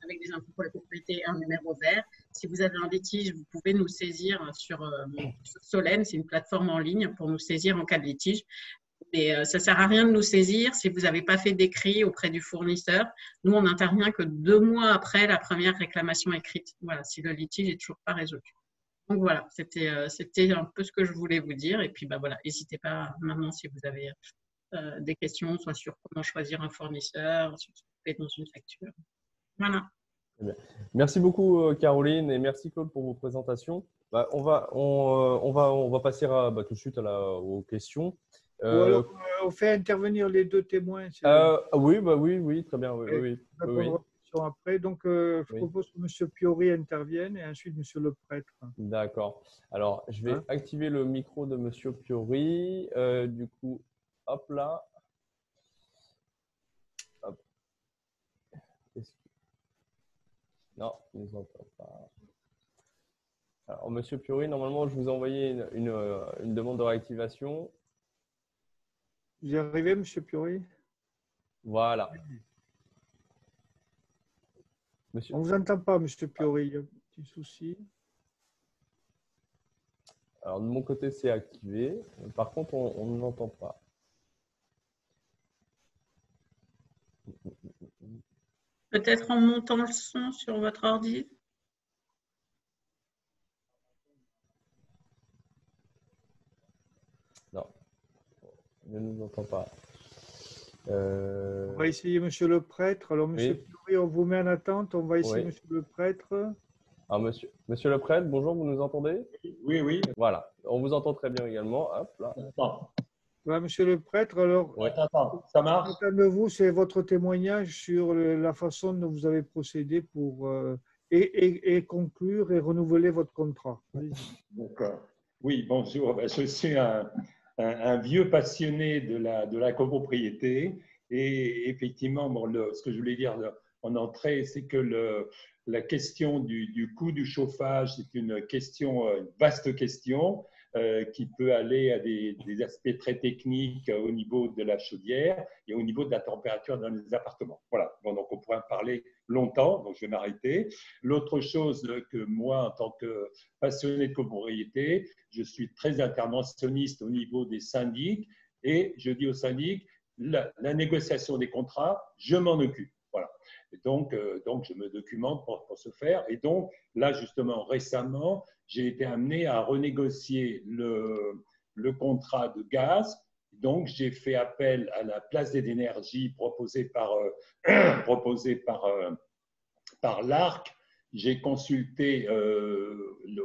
avec des infos pour les propriétés, un numéro vert. Si vous avez un litige, vous pouvez nous saisir sur Solène, c'est une plateforme en ligne pour nous saisir en cas de litige. Mais ça ne sert à rien de nous saisir si vous n'avez pas fait d'écrit auprès du fournisseur. Nous, on n'intervient que 2 mois après la première réclamation écrite. Voilà, si le litige n'est toujours pas résolu. Donc voilà, c'était un peu ce que je voulais vous dire. Et puis bah, voilà, n'hésitez pas maintenant si vous avez des questions, soit sur comment choisir un fournisseur, sur ce qu'on fait dans une facture. Voilà. Merci beaucoup Caroline et merci Claude pour vos présentations. Bah, on va passer tout de suite aux questions. Ou alors, on fait intervenir les deux témoins. Oui, très bien. Oui. Après, donc, je propose que M. Piori intervienne et ensuite M. le prêtre. D'accord. Alors, je vais activer le micro de M. Piori. Du coup, hop là. Hop. Non, il ne nous entend pas. Alors, M. Piori, normalement, je vous ai envoyé une demande de réactivation. Vous y arrivez, M. Piori? Voilà. Monsieur... On ne vous entend pas, M. Piori. Il y a un petit souci. Alors, de mon côté, c'est activé. Par contre, on ne l'entend pas. Peut-être en montant le son sur votre ordi. Non, il ne nous entend pas. On va essayer Monsieur le prêtre. Alors, Monsieur Piori, on vous met en attente. On va essayer Monsieur le prêtre. Alors, monsieur le prêtre, bonjour, vous nous entendez? Oui. Voilà, on vous entend très bien également. Hop là. Voilà, Monsieur le prêtre, alors, ça marche. vous, c'est votre témoignage sur la façon dont vous avez procédé pour et conclure et renouveler votre contrat. D'accord. Oui, bonjour. Je suis un vieux passionné de la copropriété et effectivement, ce que je voulais dire en entrée, c'est que la question du coût du chauffage, c'est une vaste question qui peut aller à des aspects très techniques au niveau de la chaudière et au niveau de la température dans les appartements. Voilà, donc on pourrait en parler longtemps, donc je vais m'arrêter. L'autre chose que moi, en tant que passionné de copropriété, je suis très interventionniste au niveau des syndics et je dis aux syndics, la négociation des contrats, je m'en occupe. Voilà. Et donc, je me documente pour ce faire. Et donc, là, justement, récemment, j'ai été amené à renégocier le contrat de gaz. Donc, j'ai fait appel à la place d'énergie proposée par l'ARC. J'ai consulté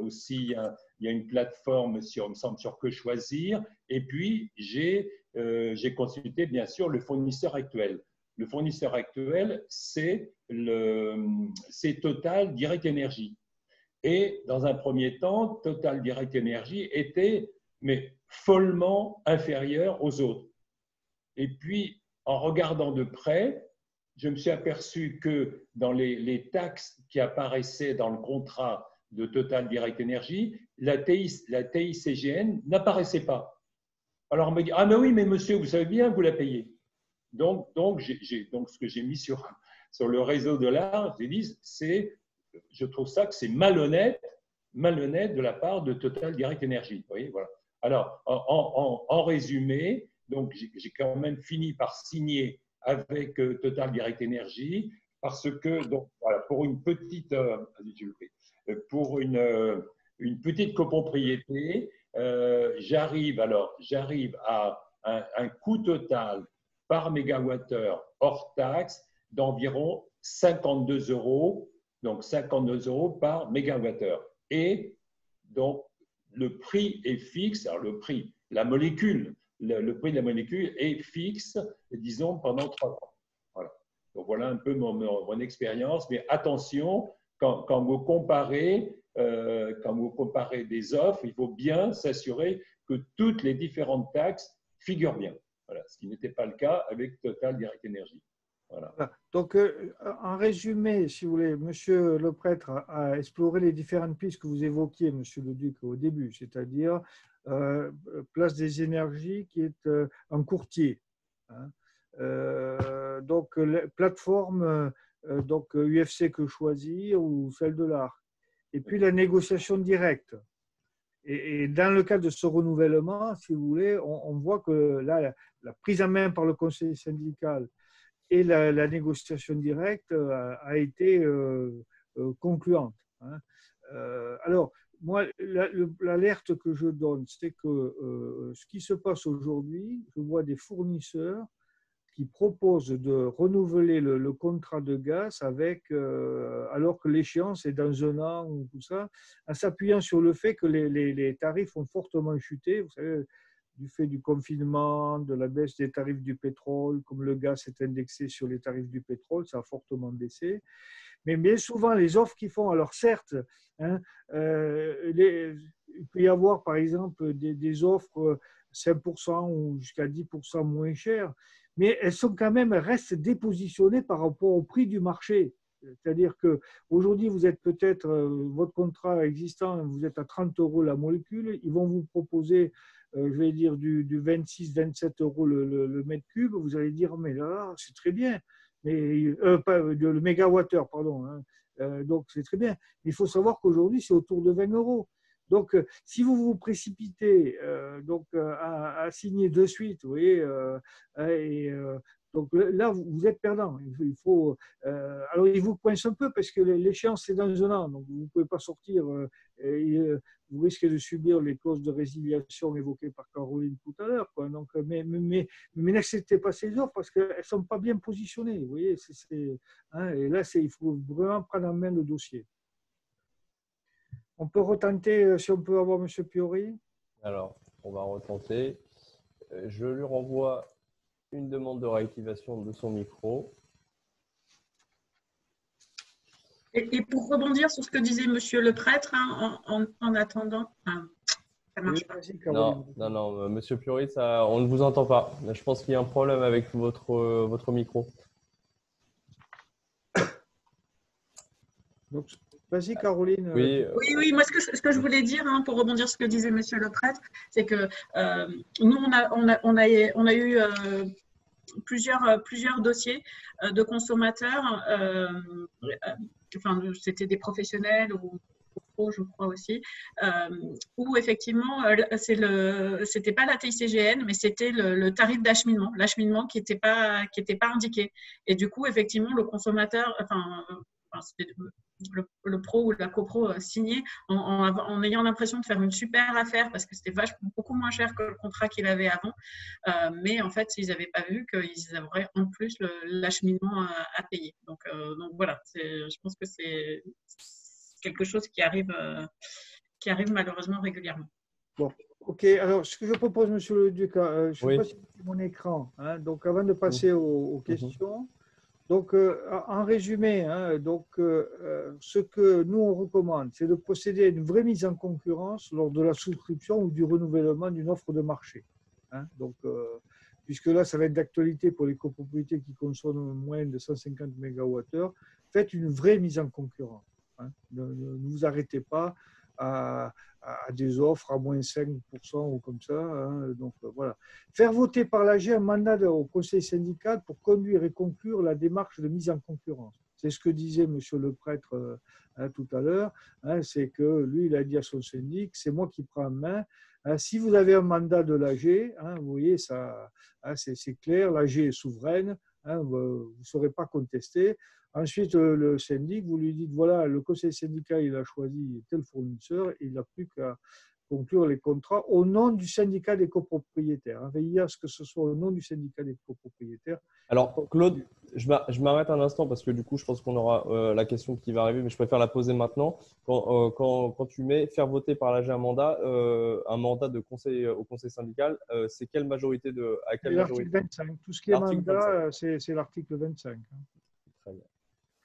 aussi, il y a une plateforme, il me semble, sur Que Choisir. Et puis, j'ai consulté, bien sûr, le fournisseur actuel. Le fournisseur actuel, c'est Total Direct Energy. Et dans un premier temps, Total Direct Energy était follement inférieur aux autres. Et puis, en regardant de près, je me suis aperçu que dans les taxes qui apparaissaient dans le contrat de Total Direct Energy, la TICGN n'apparaissait pas. Alors on me dit, ah mais oui, mais monsieur, vous savez bien que vous la payez. Donc ce que j'ai mis sur le réseau de l'art, j'ai dit, je trouve ça que c'est malhonnête de la part de Total Direct Energy. Vous voyez, voilà. Alors, en résumé, donc j'ai quand même fini par signer avec Total Direct Energy parce que, donc, voilà, pour une petite, pour une petite copropriété, j'arrive à un coût total par mégawattheure hors taxe d'environ 52 €, donc 52 € par mégawattheure. Et donc, le prix est fixe. Alors, le prix, la molécule, le prix de la molécule est fixe, disons, pendant 3 ans. Voilà. Donc, voilà un peu mon expérience. Mais attention, quand vous comparez des offres, il faut bien s'assurer que toutes les différentes taxes figurent bien. Voilà, ce qui n'était pas le cas avec Total Direct Energy. Voilà. Donc, en résumé, si vous voulez, Monsieur le prêtre a exploré les différentes pistes que vous évoquiez, Monsieur le duc, au début, c'est-à-dire Place des Énergies, qui est un courtier. Hein. Donc, plateforme donc UFC que choisir ou celle de l'ARC. Et puis la négociation directe. Et dans le cadre de ce renouvellement, si vous voulez, on voit que là, la prise en main par le conseil syndical et la négociation directe a été concluante. Hein. Alors, moi, l'alerte que je donne, c'est que ce qui se passe aujourd'hui, je vois des fournisseurs qui proposent de renouveler le contrat de gaz avec, alors que l'échéance est dans 1 an ou tout ça, en s'appuyant sur le fait que les tarifs ont fortement chuté. Vous savez, du fait du confinement, de la baisse des tarifs du pétrole, comme le gaz est indexé sur les tarifs du pétrole, ça a fortement baissé. Mais bien souvent, les offres qu'ils font, alors certes, hein, il peut y avoir par exemple des offres 5% ou jusqu'à 10% moins chères, mais elles sont quand même, elles restent dépositionnées par rapport au prix du marché. C'est-à-dire qu'aujourd'hui, vous êtes peut-être, votre contrat existant, vous êtes à 30 € la molécule, ils vont vous proposer, je vais dire, du 26-27 € le mètre cube, vous allez dire, mais là, c'est très bien. Mais, pas, le mégawattheure, pardon. Hein. Donc, c'est très bien. Il faut savoir qu'aujourd'hui, c'est autour de 20 €. Donc, si vous vous précipitez à signer de suite, vous voyez, donc là, vous êtes perdant. Alors, il vous coince un peu parce que l'échéance, c'est dans 1 an. Donc, vous ne pouvez pas sortir. Vous risquez de subir les clauses de résiliation évoquées par Caroline tout à l'heure. Donc, mais n'acceptez pas ces offres parce qu'elles ne sont pas bien positionnées. Vous voyez, hein, et là, il faut vraiment prendre en main le dossier. On peut retenter, si on peut avoir M. Piori. Alors, on va retenter. Je lui renvoie une demande de réactivation de son micro. Et pour rebondir sur ce que disait Monsieur le prêtre, hein, en attendant, ça marche pas. Non, Monsieur Piori, on ne vous entend pas. Je pense qu'il y a un problème avec votre micro. Donc, vas-y, Caroline. Oui, moi, ce que je voulais dire, hein, pour rebondir sur ce que disait Monsieur le prêtre, c'est que nous, on a eu plusieurs dossiers de consommateurs, enfin, c'était des professionnels ou pro, je crois aussi, où effectivement, c'était pas la TICGN, mais c'était le tarif d'acheminement, l'acheminement qui n'était pas indiqué. Et du coup, effectivement, le consommateur, c'était le pro ou la copro signé en ayant l'impression de faire une super affaire parce que c'était beaucoup moins cher que le contrat qu'il avait avant. Mais en fait, ils n'avaient pas vu qu'ils auraient en plus l'acheminement à payer. Donc voilà, je pense que c'est quelque chose qui arrive malheureusement régulièrement. Bon, ok. Alors, ce que je propose, Monsieur le Duc, je ne sais pas si c'est mon écran. Hein, donc, avant de passer aux questions, donc, en résumé, hein, ce que nous, on recommande, c'est de procéder à une vraie mise en concurrence lors de la souscription ou du renouvellement d'une offre de marché. Hein, donc, puisque là, ça va être d'actualité pour les copropriétés qui consomment moins de 150 MWh, faites une vraie mise en concurrence. Hein, ne vous arrêtez pas à des offres à moins 5% ou comme ça. Donc voilà. Faire voter par l'AG un mandat au conseil syndical pour conduire et conclure la démarche de mise en concurrence. C'est ce que disait monsieur le prêtre tout à l'heure. C'est que lui, il a dit à son syndic, c'est moi qui prends en main. Si vous avez un mandat de l'AG, vous voyez, c'est clair, l'AG est souveraine, vous ne serez pas contesté. Ensuite, le syndic, vous lui dites, voilà, le conseil syndical, il a choisi tel fournisseur, et il n'a plus qu'à conclure les contrats au nom du syndicat des copropriétaires. Veillez à ce que ce soit au nom du syndicat des copropriétaires. Alors, Claude, je m'arrête un instant parce que du coup, je pense qu'on aura la question qui va arriver, mais je préfère la poser maintenant. Quand tu mets faire voter par l'AG un mandat de conseil au conseil syndical, c'est quelle majorité à quelle l'article majorité? 25. Tout ce qui est mandat, c'est l'article 25. Très bien.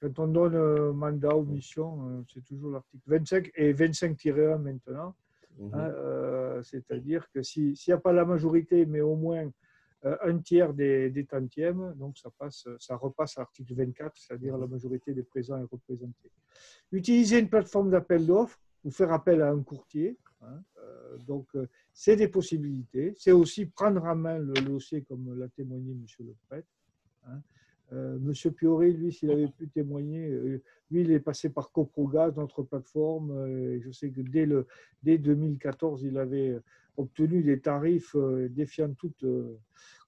Quand on donne mandat ou mission, c'est toujours l'article 25 et 25-1 maintenant. C'est-à-dire que s'il n'y a pas la majorité, mais au moins un tiers des tantièmes, donc ça repasse à l'article 24, c'est-à-dire la majorité des présents est représentée. Utiliser une plateforme d'appel d'offres ou faire appel à un courtier. Donc, c'est des possibilités. C'est aussi prendre en main le dossier, comme l'a témoigné M. le prêtre. Monsieur Pioré, lui, s'il avait pu témoigner, lui, il est passé par Coprogaz, notre plateforme. Je sais que dès 2014, il avait obtenu des tarifs défiant toute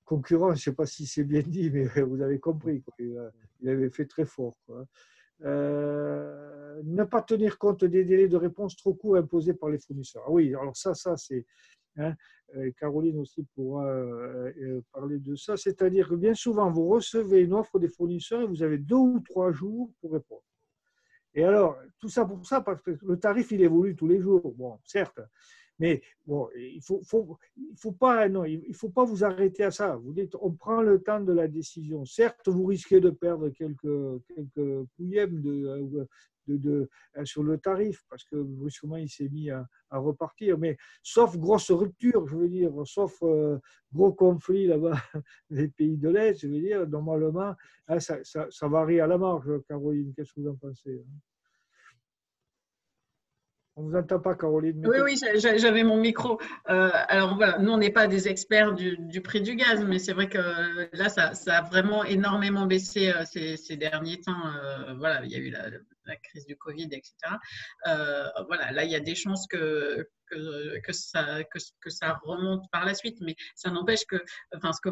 concurrence. Je ne sais pas si c'est bien dit, mais vous avez compris. Il avait fait très fort. Ne pas tenir compte des délais de réponse trop courts imposés par les fournisseurs. Ah oui, alors ça c'est... Caroline aussi pourra parler de ça. C'est-à-dire que bien souvent, vous recevez une offre des fournisseurs et vous avez 2 ou 3 jours pour répondre. Et alors, tout ça pour ça, parce que le tarif, il évolue tous les jours. Bon, certes, mais bon, il faut pas vous arrêter à ça. Vous dites, on prend le temps de la décision. Certes, vous risquez de perdre quelques pouillèmes sur le tarif, parce que brusquement, il s'est mis à repartir. Mais sauf grosse rupture, je veux dire, sauf gros conflit là-bas, les pays de l'Est, je veux dire, normalement, ça varie à la marge. Caroline, qu'est-ce que vous en pensez? On ne vous entend pas, Caroline. Oui, j'avais mon micro. Alors voilà, nous, on n'est pas des experts du prix du gaz, mais c'est vrai que là, ça a vraiment énormément baissé ces derniers temps. Voilà, il y a eu la crise du Covid, etc. Voilà, là, il y a des chances que ça remonte par la suite, mais ça n'empêche que, enfin, ce que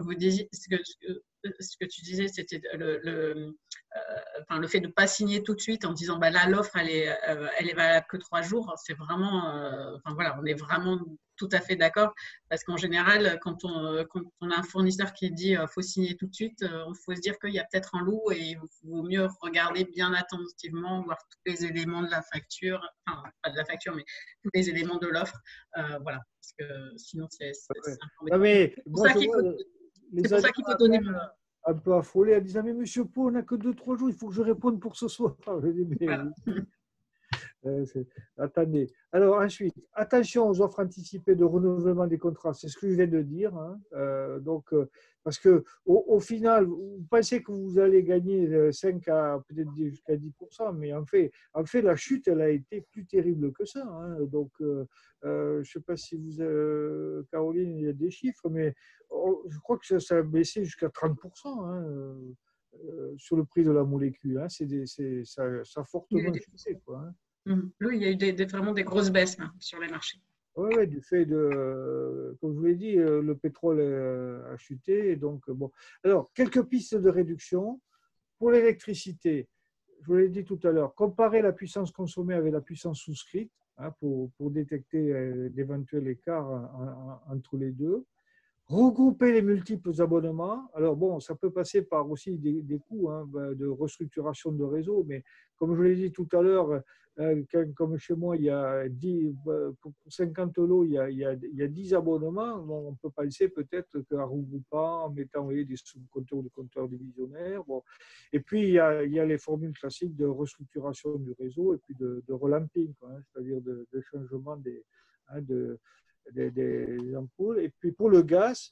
tu disais, c'était le fait de ne pas signer tout de suite en disant bah, là, l'offre, elle est valable que 3 jours. C'est vraiment, enfin voilà, on est vraiment tout à fait d'accord parce qu'en général, quand on a un fournisseur qui dit faut signer tout de suite, il faut se dire qu'il y a peut-être un loup et il vaut mieux regarder bien attentivement, voir tous les éléments de la facture, enfin, pas de la facture, mais tous les éléments de l'offre. Voilà, parce que sinon, c'est pour ça qu'il faut donner un peu affolé en disant mais monsieur Pau, on n'a que 2-3 jours, il faut que je réponde pour ce soir. Je dis, mais voilà. Attendez. Alors ensuite, attention aux offres anticipées de renouvellement des contrats. C'est ce que je viens de dire. Parce que au final, vous pensez que vous allez gagner 5 à peut-être jusqu'à 10%, mais en fait, la chute, elle a été plus terrible que ça. Donc, je ne sais pas si vous, Caroline, il y a des chiffres, mais je crois que ça a baissé jusqu'à 30% sur le prix de la molécule. Ça a fortement chuté, quoi. Oui, il y a eu vraiment des grosses baisses sur les marchés. Oui, du fait comme je vous l'ai dit, le pétrole a chuté. Donc, bon. Alors, quelques pistes de réduction. Pour l'électricité, je vous l'ai dit tout à l'heure, comparer la puissance consommée avec la puissance souscrite pour détecter d'éventuels écarts entre les deux. Regrouper les multiples abonnements. Alors bon, ça peut passer par aussi des coûts de restructuration de réseau, mais comme je l'ai dit tout à l'heure, comme chez moi, il y a 10, pour 50 lots, il y a 10 abonnements. Bon, on peut penser peut-être qu'en regroupant, en mettant des sous-compteurs ou des compteurs divisionnaires. Bon. Et puis, il y a les formules classiques de restructuration du réseau et puis de relamping, c'est-à-dire de changement des ampoules. Et puis pour le gaz,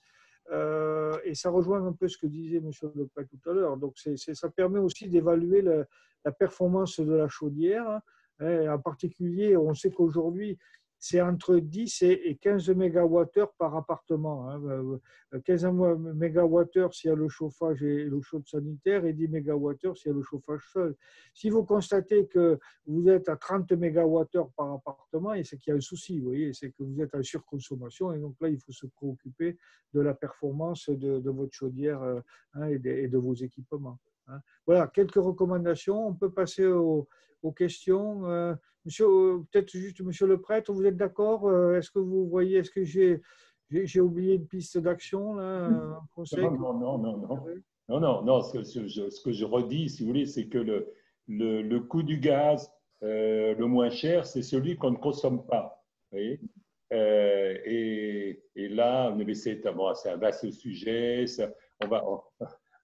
et ça rejoint un peu ce que disait M. Lepret tout à l'heure, donc ça permet aussi d'évaluer la performance de la chaudière En particulier, on sait qu'aujourd'hui, c'est entre 10 et 15 mégawattheures par appartement. 15 mégawattheures s'il y a le chauffage et l'eau chaude sanitaire et 10 mégawattheures s'il y a le chauffage seul. Si vous constatez que vous êtes à 30 mégawattheures par appartement, c'est qu'il y a un souci, vous voyez, c'est que vous êtes en surconsommation et donc là, il faut se préoccuper de la performance de votre chaudière et de vos équipements. Voilà, quelques recommandations. On peut passer aux questions. Monsieur, peut-être juste Monsieur le prêtre, vous êtes d'accord? Est-ce que vous voyez, est-ce que j'ai oublié une piste d'action là, un conseil? Non. Ce que je redis, si vous voulez, c'est que le coût du gaz le moins cher, c'est celui qu'on ne consomme pas. Vous voyez, et là, c'est un vaste sujet.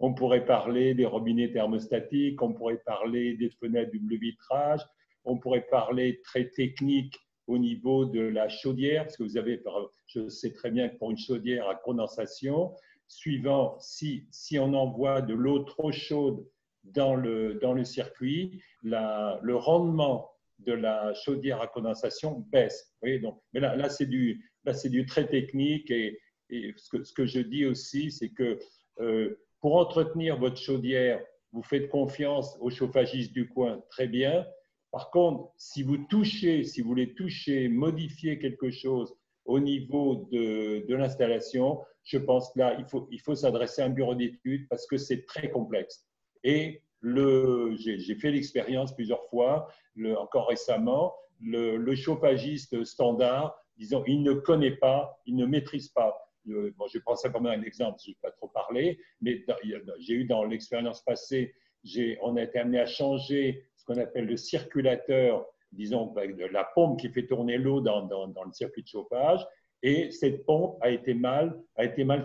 On pourrait parler des robinets thermostatiques, on pourrait parler des fenêtres double vitrage, on pourrait parler très technique au niveau de la chaudière, parce que je sais très bien que pour une chaudière à condensation, suivant si on envoie de l'eau trop chaude dans le circuit, le rendement de la chaudière à condensation baisse. Vous voyez, donc, mais là c'est du très technique et ce que je dis aussi, c'est que pour entretenir votre chaudière, vous faites confiance aux chauffagistes du coin, très bien. Par contre, si vous voulez toucher, modifier quelque chose au niveau de l'installation, je pense que là, il faut s'adresser à un bureau d'études parce que c'est très complexe. Et j'ai fait l'expérience plusieurs fois, encore récemment, le chauffagiste standard, disons, il ne connaît pas, il ne maîtrise pas. Je prends ça comme un exemple, je ne vais pas trop parler, mais j'ai eu dans l'expérience passée, on a été amené à changer ce qu'on appelle le circulateur, disons, de la pompe qui fait tourner l'eau dans le circuit de chauffage, et cette pompe a été mal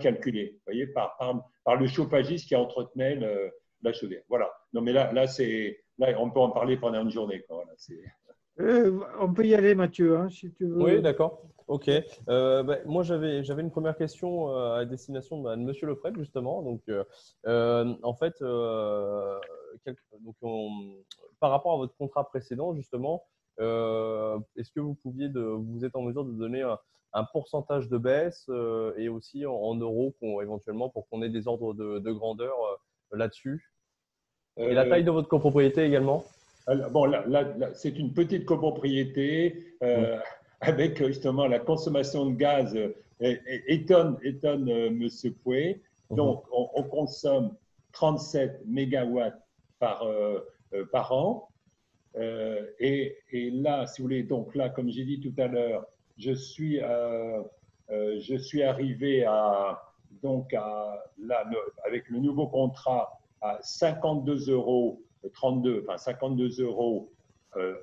calculée, vous voyez, par le chauffagiste qui entretenait la chaudière. Voilà. Non, mais là, on peut en parler pendant une journée. Voilà, on peut y aller, Mathieu, hein, si tu veux. Oui, d'accord. Ok. Moi, j'avais une première question à destination de Monsieur le prêtre, justement. Donc, en fait, par rapport à votre contrat précédent, justement, est-ce que vous êtes en mesure de donner un pourcentage de baisse et aussi en euros éventuellement pour qu'on ait des ordres de grandeur là-dessus? Et la taille de votre copropriété également? Alors, bon, là, c'est une petite copropriété avec justement la consommation de gaz étonne Monsieur Pouet. Donc, on consomme 37 mégawatts par an. Et là, si vous voulez, donc là, comme j'ai dit tout à l'heure, je suis arrivé avec le nouveau contrat à 52,32 €, enfin 52 €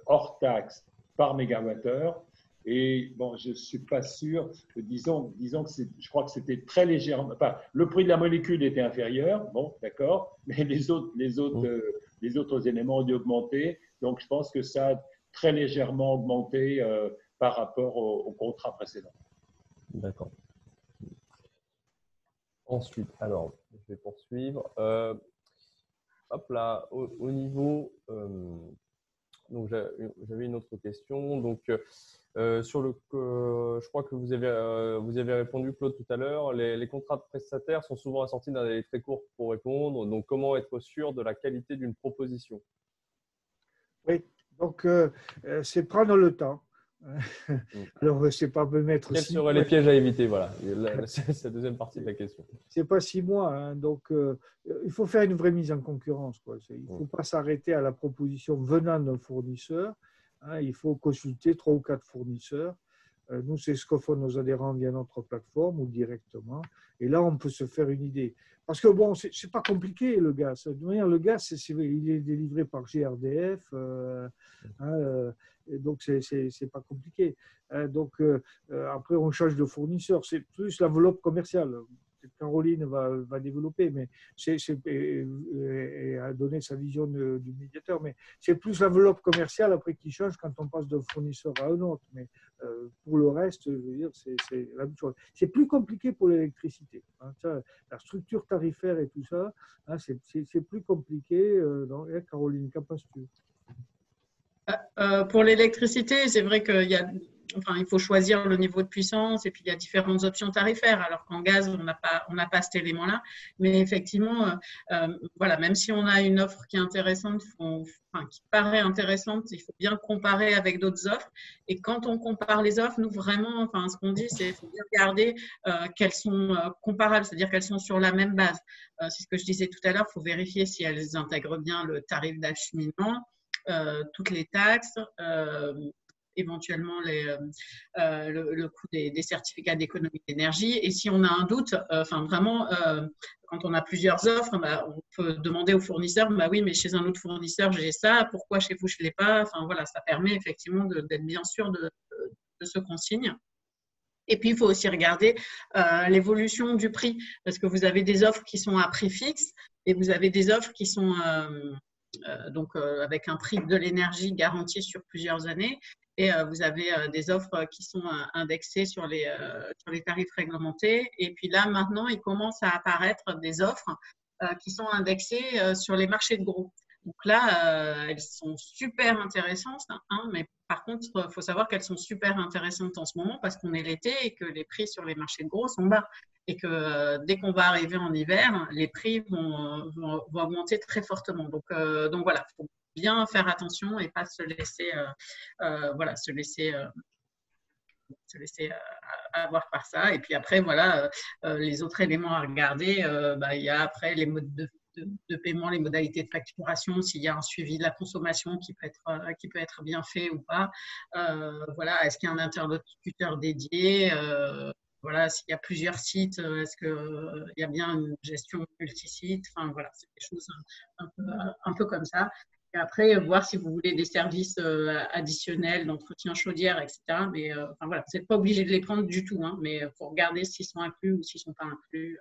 hors taxe par mégawattheure. Et bon, je ne suis pas sûr, disons que je crois que c'était très légèrement, enfin, le prix de la molécule était inférieur, bon, d'accord, mais les autres éléments ont dû augmenter. Donc, je pense que ça a très légèrement augmenté par rapport au contrat précédent. D'accord. Ensuite, alors, je vais poursuivre. Hop là, au niveau… donc, j'avais une autre question. Donc, je crois que vous avez répondu, Claude, tout à l'heure. Les contrats de prestataires sont souvent assortis d'un délai très court pour répondre. Donc, comment être sûr de la qualité d'une proposition? Oui, donc c'est prendre le temps. Alors, c'est pas me mettre. Quels seraient les pièges à éviter? Voilà, c'est la deuxième partie de la question. C'est pas 6 mois, hein, donc il faut faire une vraie mise en concurrence, quoi. Il ne faut pas s'arrêter à la proposition venant d'un fournisseur. Hein, il faut consulter 3 ou 4 fournisseurs. Nous, c'est ce que font nos adhérents via notre plateforme ou directement. Et là, on peut se faire une idée. Parce que bon, c'est pas compliqué le gaz. De toute manière, le gaz, il est délivré par GRDF. Donc, c'est pas compliqué. Donc, après, on change de fournisseur. C'est plus l'enveloppe commerciale. Caroline va développer, mais et a donné sa vision du médiateur. Mais c'est plus l'enveloppe commerciale après qui change quand on passe d'un fournisseur à un autre. Mais pour le reste, je veux dire, c'est la même chose. C'est plus compliqué pour l'électricité. Hein, la structure tarifaire et tout ça, hein, c'est plus compliqué. Caroline, qu'en penses-tu? Pour l'électricité, c'est vrai qu'il y a, enfin, il faut choisir le niveau de puissance et puis il y a différentes options tarifaires, alors qu'en gaz, on n'a pas cet élément-là. Mais effectivement, voilà, même si on a une offre qui est intéressante, enfin, qui paraît intéressante, il faut bien comparer avec d'autres offres. Et quand on compare les offres, nous vraiment, enfin, ce qu'on dit, c'est qu'il faut bien regarder qu'elles sont comparables, c'est-à-dire qu'elles sont sur la même base. C'est ce que je disais tout à l'heure, il faut vérifier si elles intègrent bien le tarif d'acheminement, toutes les taxes, éventuellement le coût des certificats d'économie d'énergie. Et si on a un doute, enfin vraiment, quand on a plusieurs offres, bah, on peut demander au fournisseur, bah oui, mais chez un autre fournisseur, j'ai ça, pourquoi chez vous, je ne l'ai pas? Enfin voilà, ça permet effectivement d'être bien sûr de ce qu'on signe. Et puis, il faut aussi regarder l'évolution du prix, parce que vous avez des offres qui sont à prix fixe et vous avez des offres qui sont avec un prix de l'énergie garanti sur plusieurs années. Et vous avez des offres qui sont indexées sur les tarifs réglementés. Et puis là, maintenant, il commence à apparaître des offres qui sont indexées sur les marchés de gros. Donc là, elles sont super intéressantes, hein, mais par contre, il faut savoir qu'elles sont super intéressantes en ce moment parce qu'on est l'été et que les prix sur les marchés de gros sont bas. Et que dès qu'on va arriver en hiver, les prix vont augmenter très fortement. Donc voilà, il faut bien faire attention et pas se laisser, avoir par ça. Et puis après, voilà, les autres éléments à regarder, il y a après les modes de paiement, les modalités de facturation, s'il y a un suivi de la consommation qui peut être bien fait ou pas. Voilà, est-ce qu'il y a un interlocuteur dédié? Voilà, s'il y a plusieurs sites, est-ce qu'il y a bien une gestion multi-site? Enfin, voilà, c'est des choses un peu comme ça. Et après, voir si vous voulez des services additionnels d'entretien chaudière, etc. Mais enfin, voilà, vous n'êtes pas obligé de les prendre du tout, hein, mais il faut regarder s'ils sont inclus ou s'ils ne sont pas inclus.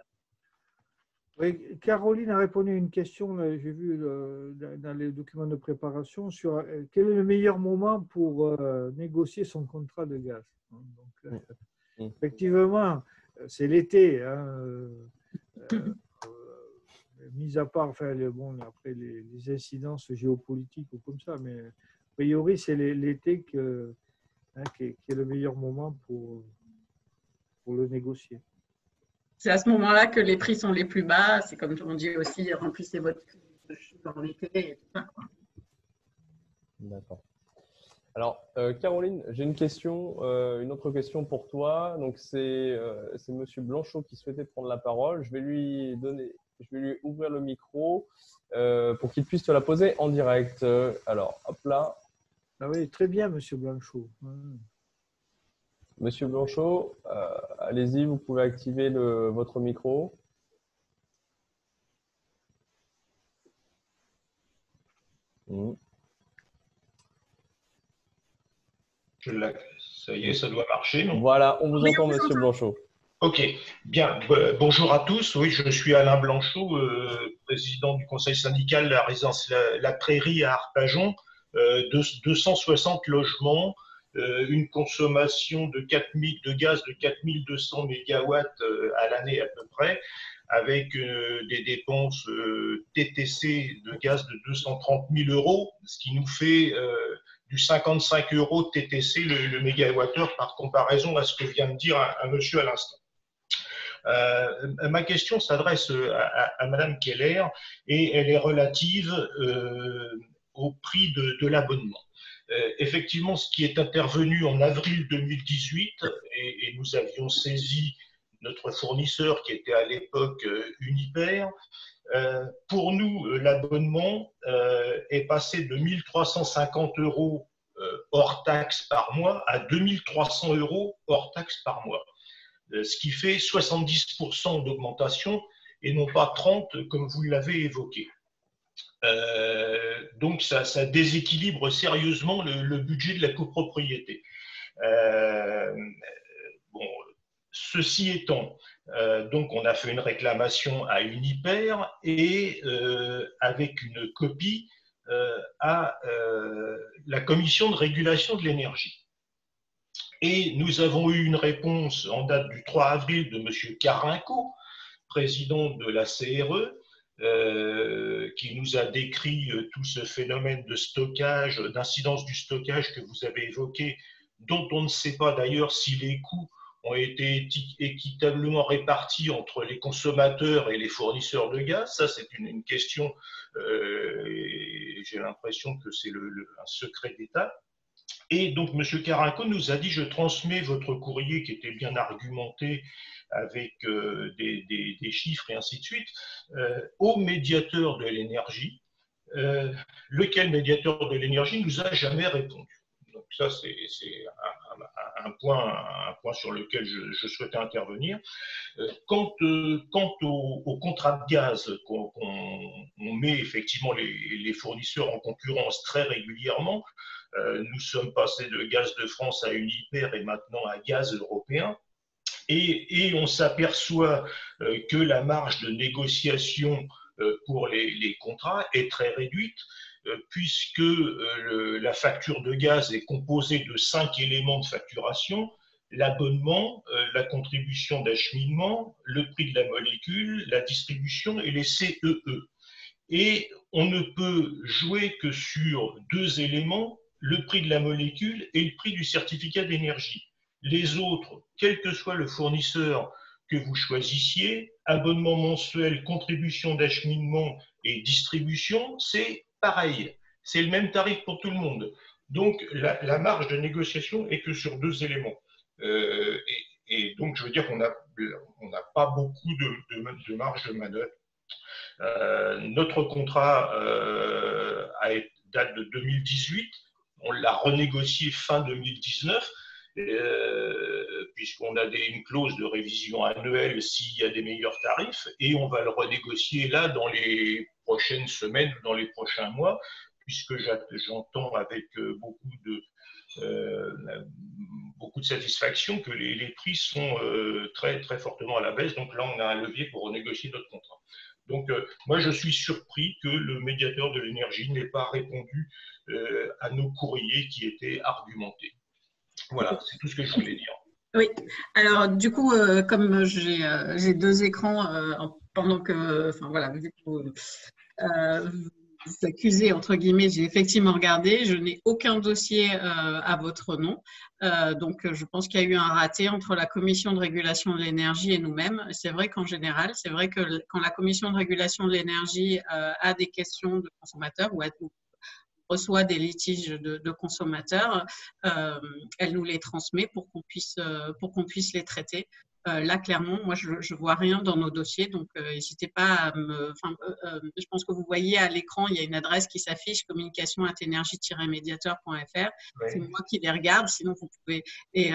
Oui, Caroline a répondu à une question, j'ai vu dans les documents de préparation, sur quel est le meilleur moment pour négocier son contrat de gaz. Donc, effectivement, c'est l'été. Hein, mis à part enfin, après les incidences géopolitiques ou comme ça, mais a priori, c'est l'été qui est le meilleur moment pour le négocier. C'est à ce moment-là que les prix sont les plus bas. C'est comme on dit aussi, remplissez votre dans l'été et tout ça. D'accord. Alors, Caroline, j'ai une question, une autre question pour toi. Donc, c'est Monsieur Blanchot qui souhaitait prendre la parole. Je vais lui ouvrir le micro pour qu'il puisse te la poser en direct. Alors, hop là. Ah oui, très bien, Monsieur Blanchot. Monsieur Blanchot, allez-y, vous pouvez activer votre micro. Ça y est, ça doit marcher, non? Voilà, on vous entend, Monsieur Blanchot. Ok, bien. Bonjour à tous. Oui, je suis Alain Blanchot, président du conseil syndical de la résidence La Prairie à Arpajon. 260 logements, une consommation de gaz de 4200 mégawatts à l'année à peu près, avec des dépenses TTC de gaz de 230 000 €, ce qui nous fait du 55 € TTC le mégawattheure par comparaison à ce que vient de dire un monsieur à l'instant. Ma question s'adresse à Madame Keller et elle est relative au prix de l'abonnement. Effectivement, ce qui est intervenu en avril 2018, et nous avions saisi notre fournisseur qui était à l'époque Uniper, pour nous, l'abonnement est passé de 1 350 € hors taxe par mois à 2 300 € hors taxe par mois. Ce qui fait 70% d'augmentation et non pas 30% comme vous l'avez évoqué. Donc ça déséquilibre sérieusement le budget de la copropriété. Bon, ceci étant, donc on a fait une réclamation à Uniper et avec une copie à la commission de régulation de l'énergie. Et nous avons eu une réponse en date du 3 avril de M. Carinco, président de la CRE, qui nous a décrit tout ce phénomène de stockage, d'incidence du stockage que vous avez évoqué, dont on ne sait pas d'ailleurs si les coûts ont été équitablement répartis entre les consommateurs et les fournisseurs de gaz. Ça, c'est une question, j'ai l'impression que c'est un secret d'État. Et donc, M. Carinco nous a dit, je transmets votre courrier qui était bien argumenté avec des chiffres et ainsi de suite, au médiateur de l'énergie, lequel médiateur de l'énergie nous a jamais répondu. Donc ça, c'est un point sur lequel je souhaitais intervenir. Quant au contrat de gaz, qu'on met effectivement les fournisseurs en concurrence très régulièrement, nous sommes passés de Gaz de France à Uniper et maintenant à Gaz européen. Et on s'aperçoit que la marge de négociation pour les contrats est très réduite, puisque la facture de gaz est composée de 5 éléments de facturation: l'abonnement, la contribution d'acheminement, le prix de la molécule, la distribution et les CEE. Et on ne peut jouer que sur 2 éléments, le prix de la molécule et le prix du certificat d'énergie. Les autres, quel que soit le fournisseur que vous choisissiez, abonnement mensuel, contribution d'acheminement et distribution, c'est pareil. C'est le même tarif pour tout le monde. Donc, la marge de négociation est que sur 2 éléments. Et donc, je veux dire qu'on n'a pas beaucoup de marge de manœuvre. Notre contrat date de 2018. On l'a renégocié fin 2019. Puisqu'on a une clause de révision annuelle s'il y a des meilleurs tarifs, et on va le renégocier là dans les prochaines semaines, dans les prochains mois, puisque j'entends avec beaucoup de satisfaction que les prix sont très, très fortement à la baisse. Donc là, on a un levier pour renégocier notre contrat. Donc, moi, je suis surpris que le médiateur de l'énergie n'ait pas répondu à nos courriers qui étaient argumentés. Voilà, c'est tout ce que je voulais dire. Oui, alors du coup, comme j'ai 2 écrans, pendant que, enfin voilà, vu que vous accusez, entre guillemets, j'ai effectivement regardé, je n'ai aucun dossier à votre nom. Donc, je pense qu'il y a eu un raté entre la Commission de régulation de l'énergie et nous-mêmes. C'est vrai qu'en général, c'est vrai que quand la Commission de régulation de l'énergie a des questions de consommateurs ou reçoit des litiges de consommateurs, elle nous les transmet pour qu'on puisse les traiter. Là, clairement, moi, je ne vois rien dans nos dossiers, donc n'hésitez pas à me… je pense que vous voyez à l'écran, il y a une adresse qui s'affiche, communication@energie-mediateur.fr. Ouais. C'est moi qui les regarde, sinon vous pouvez… Et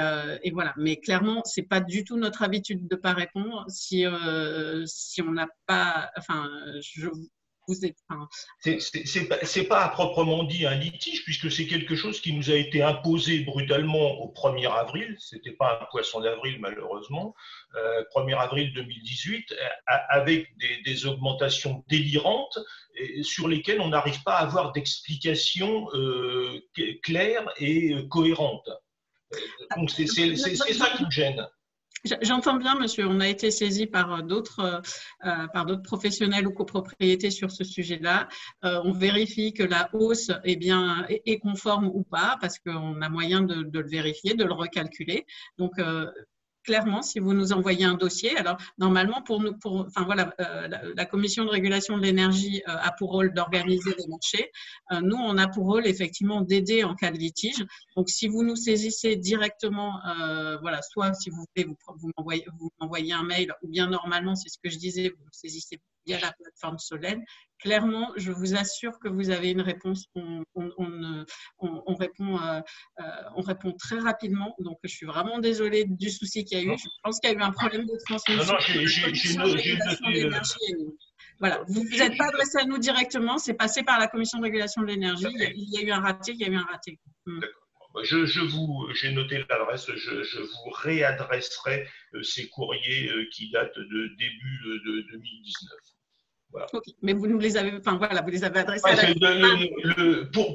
voilà, mais clairement, ce n'est pas du tout notre habitude de ne pas répondre. Si on n'a pas… C'est pas à proprement dit un litige, puisque c'est quelque chose qui nous a été imposé brutalement au 1er avril. Ce n'était pas un poisson d'avril, malheureusement. 1er avril 2018, avec des augmentations délirantes sur lesquelles on n'arrive pas à avoir d'explications claires et cohérentes. Donc, c'est ça qui me gêne. J'entends bien, monsieur. On a été saisi par d'autres professionnels ou copropriétés sur ce sujet-là. On vérifie que la hausse est conforme ou pas, parce qu'on a moyen de le vérifier, de le recalculer. Donc, clairement, si vous nous envoyez un dossier, alors normalement la Commission de régulation de l'énergie a pour rôle d'organiser les marchés. Nous, on a pour rôle effectivement d'aider en cas de litige. Donc, si vous nous saisissez directement, soit si vous voulez, vous m'envoyez un mail, ou bien normalement, c'est ce que je disais, vous nous saisissez via la plateforme Solène. Clairement, je vous assure que vous avez une réponse. On répond très rapidement. Donc, je suis vraiment désolée du souci qu'il y a eu. Je pense qu'il y a eu un problème de transmission. Voilà, vous ne vous êtes pas adressé à nous directement, c'est passé par la Commission de régulation de l'énergie. Il y a eu un raté, J'ai noté l'adresse, je vous réadresserai ces courriers qui datent de début de 2019. Voilà. Okay. Mais vous nous les avez, vous les avez adressés à la…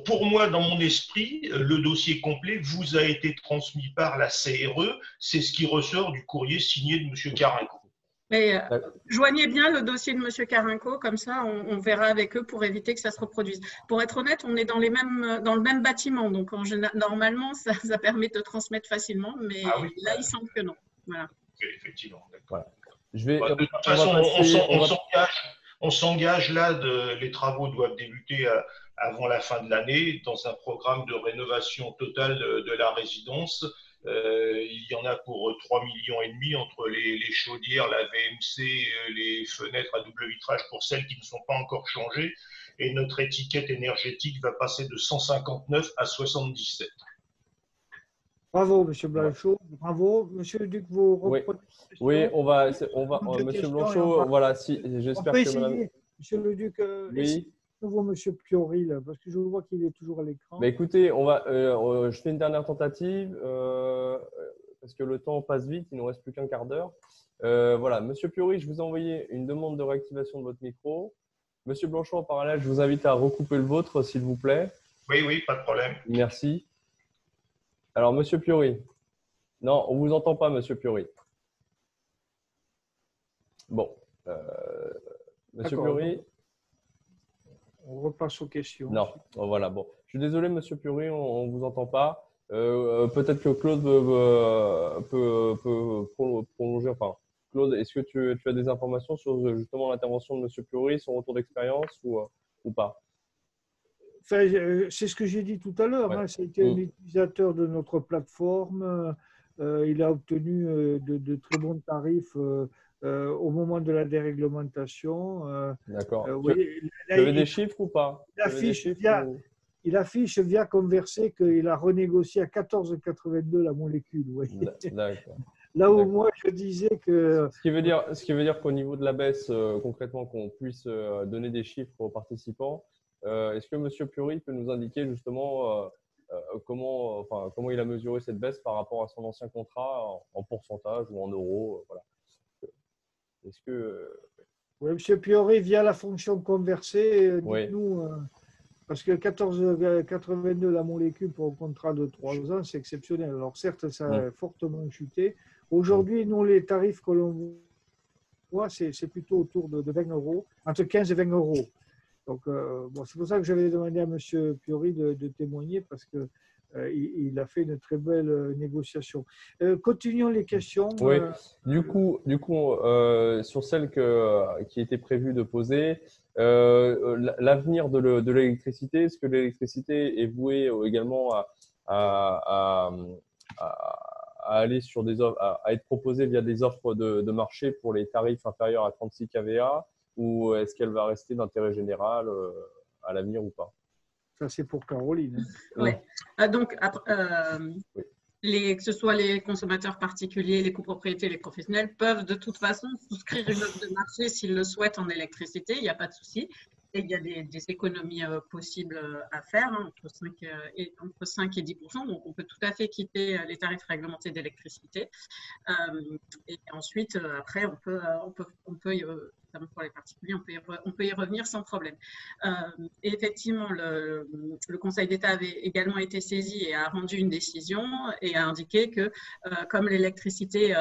Pour moi, dans mon esprit, le dossier complet vous a été transmis par la CRE. C'est ce qui ressort du courrier signé de M. Carinco. Mais joignez bien le dossier de M. Carinco, comme ça on verra avec eux pour éviter que ça se reproduise. Pour être honnête, on est dans le même bâtiment, donc normalement ça permet de transmettre facilement, mais oui, là il semble que non. Voilà. Oui, effectivement. Voilà. De toute façon, on s'engage là, les travaux doivent débuter avant la fin de l'année dans un programme de rénovation totale de la résidence. Il y en a pour 3,5 millions entre les chaudières, la VMC, les fenêtres à double vitrage pour celles qui ne sont pas encore changées. Et notre étiquette énergétique va passer de 159 à 77. Bravo, M. Blanchot. Bravo. Monsieur le Duc, vous reprenez Oui, on va Monsieur Blanchot, voilà, j'espère que Madame… Monsieur le Duc, oui. nouveau Monsieur Piori, là, parce que je vois qu'il est toujours à l'écran. Bah, écoutez, je fais une dernière tentative parce que le temps passe vite, il ne nous reste plus qu'un quart d'heure. Voilà, Monsieur Piori, je vous ai envoyé une demande de réactivation de votre micro. Monsieur Blanchot, en parallèle, je vous invite à recouper le vôtre, s'il vous plaît. Oui, pas de problème. Merci. Alors, Monsieur Piori. Non, on ne vous entend pas, Monsieur Piori. Bon. Monsieur Piori. On repasse aux questions. Non, voilà. Bon, je suis désolé, Monsieur Piori, on ne vous entend pas. Peut-être que Claude peut prolonger. Enfin, Claude, est-ce que tu as des informations sur justement l'intervention de Monsieur Piori, son retour d'expérience ou pas? Enfin, c'est ce que j'ai dit tout à l'heure. Ouais. Hein, c'était un utilisateur de notre plateforme. Il a obtenu de très bons tarifs au moment de la déréglementation. D'accord. Tu avais des chiffres ou pas? Il affiche via Conversé qu'il a renégocié à 14,82 la molécule. Oui. D'accord. Là où moi je disais que… Ce qui veut dire qu'au niveau de la baisse, concrètement, qu'on puisse donner des chiffres aux participants, est-ce que M. Piori peut nous indiquer justement comment il a mesuré cette baisse par rapport à son ancien contrat en pourcentage ou en euros, voilà. Est-ce que… Oui, M. Piori, via la fonction Conversé, dites-nous… Oui. Parce que 14,82 la molécule pour un contrat de 3 ans, c'est exceptionnel. Alors certes, ça a fortement chuté. Aujourd'hui, nous, les tarifs que l'on voit, c'est plutôt autour de 20 euros, entre 15 et 20 euros. Donc, c'est pour ça que j'avais demandé à M. Piori de témoigner, parce qu'il a fait une très belle négociation. Continuons les questions. Oui, du coup sur celle qui était prévue de poser, l'avenir de l'électricité, est-ce que l'électricité est vouée également à aller sur des offres, à être proposée via des offres de marché pour les tarifs inférieurs à 36 kVA, ou est-ce qu'elle va rester d'intérêt général à l'avenir ou pas? Ça, c'est pour Caroline. Oui. Donc, que ce soit les consommateurs particuliers, les copropriétés, les professionnels, peuvent de toute façon souscrire une offre de marché s'ils le souhaitent en électricité, il n'y a pas de souci. Et il y a des économies possibles à faire, hein, entre 5 et 10%. Donc, on peut tout à fait quitter les tarifs réglementés d'électricité. Et ensuite, après, on peut notamment pour les particuliers, on peut y revenir sans problème. Et effectivement, le Conseil d'État avait également été saisi et a rendu une décision et a indiqué que comme l'électricité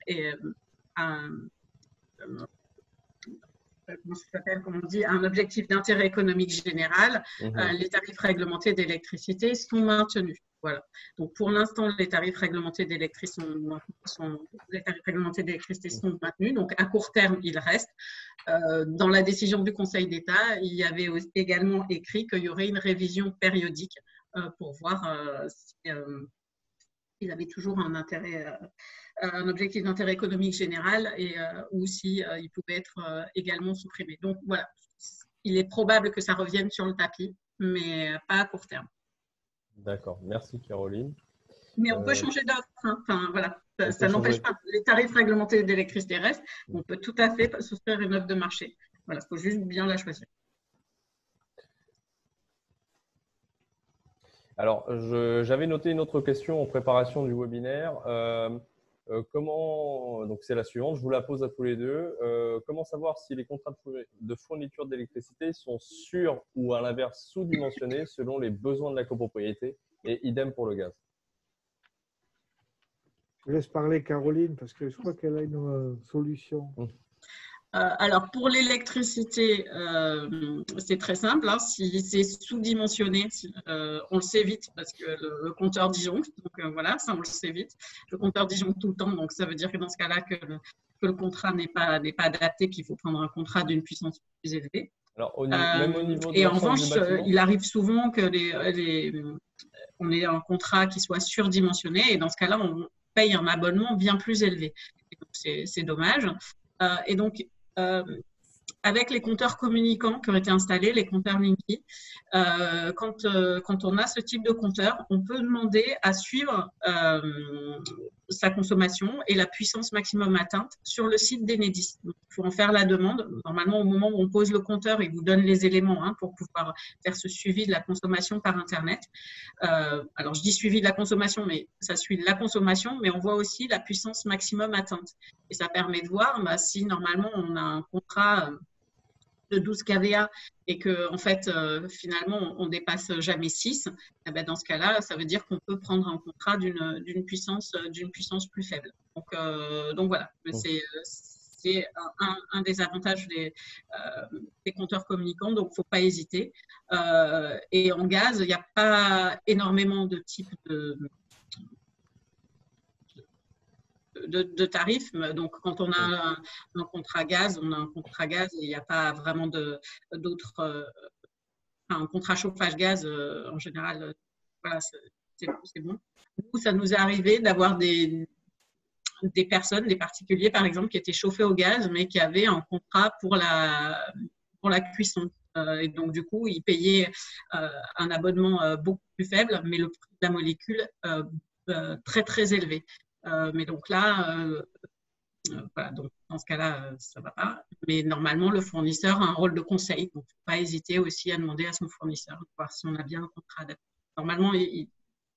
est un objectif d'intérêt économique général, les tarifs réglementés d'électricité sont maintenus. Voilà. Donc, pour l'instant, les tarifs réglementés d'électricité sont maintenus. Donc, à court terme, ils restent. Dans la décision du Conseil d'État, il y avait également écrit qu'il y aurait une révision périodique pour voir s'il avait toujours un objectif d'intérêt économique général ou si il pouvait être également supprimé. Donc, voilà. Il est probable que ça revienne sur le tapis, mais pas à court terme. D'accord, merci Caroline. Mais on peut changer d'offre. Hein. Enfin, voilà. Ça n'empêche pas. Les tarifs réglementés d'électricité restent. On peut tout à fait souscrire une offre de marché. Voilà, il faut juste bien la choisir. Alors, j'avais noté une autre question en préparation du webinaire. Donc c'est la suivante, je vous la pose à tous les deux. Comment savoir si les contrats de fourniture d'électricité sont sur ou à l'inverse sous-dimensionnés selon les besoins de la copropriété, et idem pour le gaz? Je laisse parler Caroline parce que je crois qu'elle a une solution. Alors, pour l'électricité, c'est très simple. Hein. Si c'est sous-dimensionné, on le sait vite parce que le compteur disjoncte. Donc, voilà, ça, on le sait vite. Le compteur disjoncte tout le temps. Donc, ça veut dire que dans ce cas-là, que le contrat n'est pas adapté, qu'il faut prendre un contrat d'une puissance plus élevée. Alors, même au niveau de et en l'ensemble du revanche, bâtiment? il arrive souvent que on ait un contrat qui soit surdimensionné. Et dans ce cas-là, on paye un abonnement bien plus élevé. C'est dommage. Et donc, avec les compteurs communicants qui ont été installés, les compteurs Linky, quand on a ce type de compteur, on peut demander à suivre sa consommation et la puissance maximum atteinte sur le site d'Enedis. Il faut en faire la demande. Normalement, au moment où on pose le compteur, il vous donne les éléments pour pouvoir faire ce suivi de la consommation par Internet. Alors, je dis suivi de la consommation, mais ça suit la consommation, mais on voit aussi la puissance maximum atteinte. Et ça permet de voir si normalement on a un contrat de 12 kVA et que en fait finalement on dépasse jamais 6, eh ben, dans ce cas-là, ça veut dire qu'on peut prendre un contrat d'une puissance plus faible. Donc voilà, c'est un des avantages des compteurs communicants, donc il ne faut pas hésiter. Et en gaz, il n'y a pas énormément de types de tarifs. Donc, quand on a un contrat gaz, on a un contrat gaz et il n'y a pas vraiment d'autres. Un contrat chauffage gaz, en général, voilà, c'est bon. Nous, ça nous est arrivé d'avoir des personnes, des particuliers par exemple, qui étaient chauffés au gaz, mais qui avaient un contrat pour la cuisson. Et donc, du coup, ils payaient un abonnement beaucoup plus faible, mais le prix de la molécule très, très élevé. Mais donc là, voilà, donc dans ce cas-là, ça ne va pas. Mais normalement, le fournisseur a un rôle de conseil. Donc, il ne faut pas hésiter aussi à demander à son fournisseur, voir si on a bien un contrat adapté. Normalement, il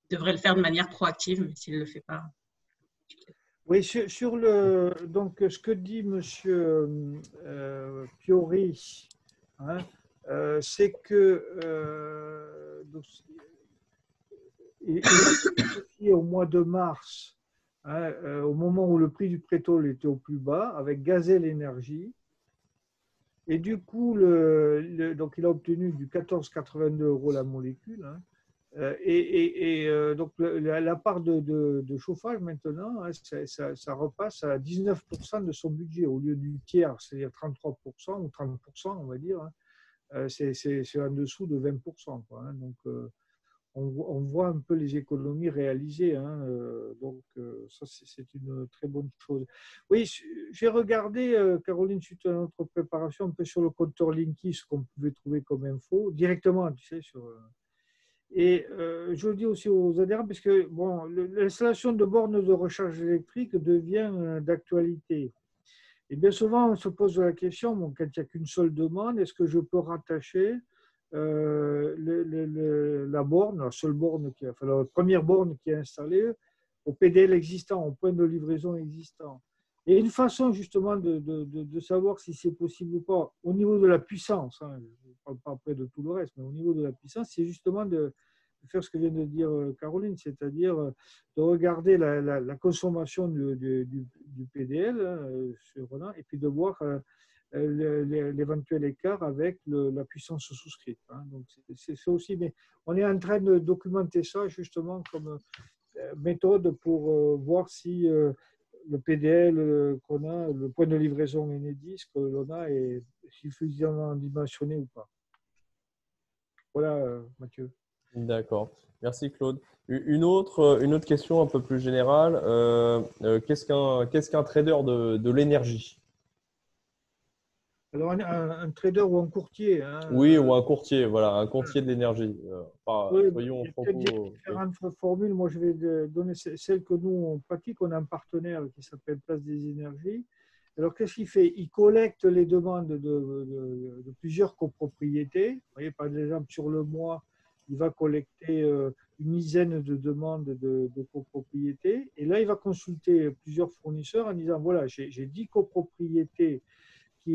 devrait le faire de manière proactive, mais s'il ne le fait pas. Oui, donc ce que dit M. Piori, hein, c'est que au mois de mars, hein, au moment où le prix du pétrole était au plus bas, avec Gazelle Énergie, et du coup, donc il a obtenu du 14,82 € la molécule. Hein, donc la part de chauffage maintenant, hein, ça repasse à 19% de son budget au lieu du tiers, c'est-à-dire 33% ou 30%, on va dire. Hein, c'est en dessous de 20%. Quoi, hein, donc on voit un peu les économies réalisées. Hein, donc ça, c'est une très bonne chose. Oui, j'ai regardé, Caroline, suite à notre préparation, un peu sur le compteur Linky, ce qu'on pouvait trouver comme info, directement, tu sais, sur... Et je le dis aussi aux adhérents, parce que bon, l'installation de bornes de recharge électrique devient d'actualité. Et bien souvent, on se pose la question, bon, quand il n'y a qu'une seule demande, est-ce que je peux rattacher la borne, la seule borne, enfin, la première borne qui est installée, au PDL existant, au point de livraison existant. Et une façon justement de savoir si c'est possible ou pas, au niveau de la puissance, hein, je ne parle pas après de tout le reste, mais au niveau de la puissance, c'est justement de faire ce que vient de dire Caroline, c'est-à-dire de regarder la consommation du PDL sur Renan, et puis de voir l'éventuel écart avec la puissance souscrite. Hein. Donc c'est ça aussi, mais on est en train de documenter ça justement comme méthode pour voir si le PDL qu'on a, le point de livraison Enedis que l'on a est suffisamment dimensionné ou pas. Voilà, Mathieu. D'accord. Merci, Claude. Une autre question un peu plus générale. Qu'est-ce qu'un trader de l'énergie? Alors, un trader ou un courtier. Hein, oui, ou un courtier, voilà, un courtier de l'énergie. Oui, soyons il y a propos. différentes formules. Moi, je vais donner celle que nous, on pratique. On a un partenaire qui s'appelle Place des Énergies. Alors, qu'est-ce qu'il fait? Il collecte les demandes de plusieurs copropriétés. Vous voyez, par exemple, sur le mois, il va collecter une dizaine de demandes de copropriétés. Et là, il va consulter plusieurs fournisseurs en disant, voilà, j'ai 10 copropriétés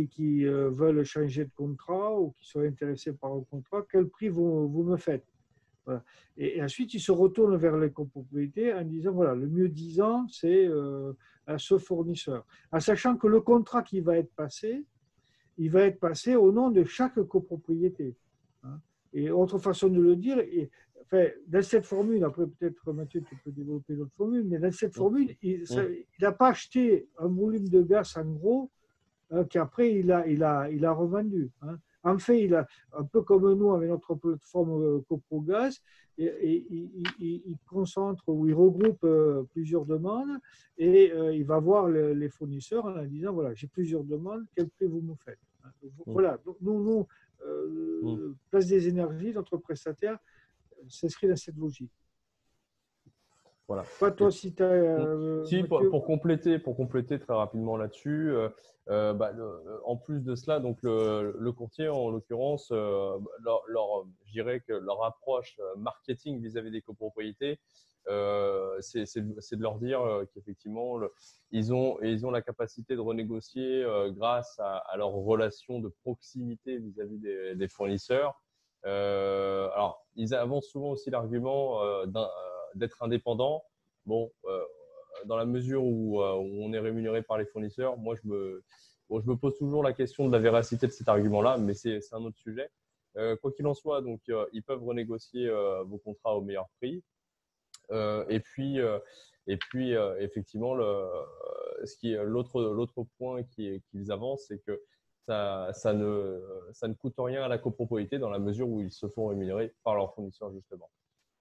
qui veulent changer de contrat ou qui seraient intéressés par un contrat, quel prix vous me faites? Voilà. Et ensuite, ils se retournent vers les copropriétés en disant, voilà, le mieux disant, c'est à ce fournisseur. En sachant que le contrat qui va être passé, il va être passé au nom de chaque copropriété. Hein. Et autre façon de le dire, enfin, dans cette formule, après peut-être Mathieu, tu peux développer d'autres formules, mais dans cette formule, il n'a pas acheté un volume de gaz en gros qu'après il a revendu. Hein. En fait, il a, un peu comme nous avec notre plateforme CoproGaz, il concentre ou il regroupe plusieurs demandes et il va voir les fournisseurs en disant voilà, j'ai plusieurs demandes, quel prix vous me faites. Voilà, donc nous Place des Énergies, notre prestataire, s'inscrit dans cette logique. Voilà. Pas toi, si tu as. Si, pour compléter très rapidement là-dessus, en plus de cela, donc le courtier, en l'occurrence, je dirais que leur approche marketing vis-à-vis des copropriétés, c'est de leur dire qu'effectivement, ils ont la capacité de renégocier grâce à leur relation de proximité vis-à-vis des fournisseurs. Alors, ils avancent souvent aussi l'argument d'être indépendant. Bon, dans la mesure où on est rémunéré par les fournisseurs, moi, je me pose toujours la question de la véracité de cet argument-là, mais c'est un autre sujet. Quoi qu'il en soit, donc, ils peuvent renégocier vos contrats au meilleur prix. Et puis, effectivement, l'autre point qu'ils avancent, c'est que ça ne coûte rien à la copropriété dans la mesure où ils se font rémunérer par leurs fournisseurs, justement.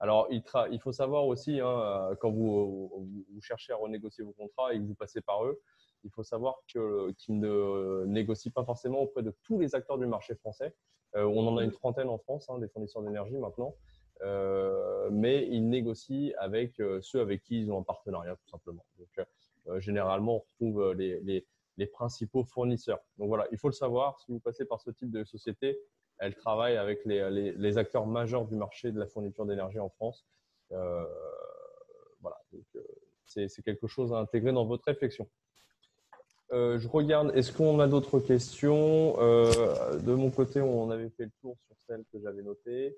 Alors, il faut savoir aussi, hein, quand vous cherchez à renégocier vos contrats et que vous passez par eux, il faut savoir qu'ils ne négocient pas forcément auprès de tous les acteurs du marché français. On en a une trentaine en France, hein, des fournisseurs d'énergie maintenant. Mais ils négocient avec ceux avec qui ils ont un partenariat, tout simplement. Donc, généralement, on retrouve les principaux fournisseurs. Donc voilà, il faut le savoir, si vous passez par ce type de société, elle travaille avec les acteurs majeurs du marché de la fourniture d'énergie en France. Voilà, c'est quelque chose à intégrer dans votre réflexion. Je regarde, est-ce qu'on a d'autres questions? De mon côté, on avait fait le tour sur celles que j'avais notées.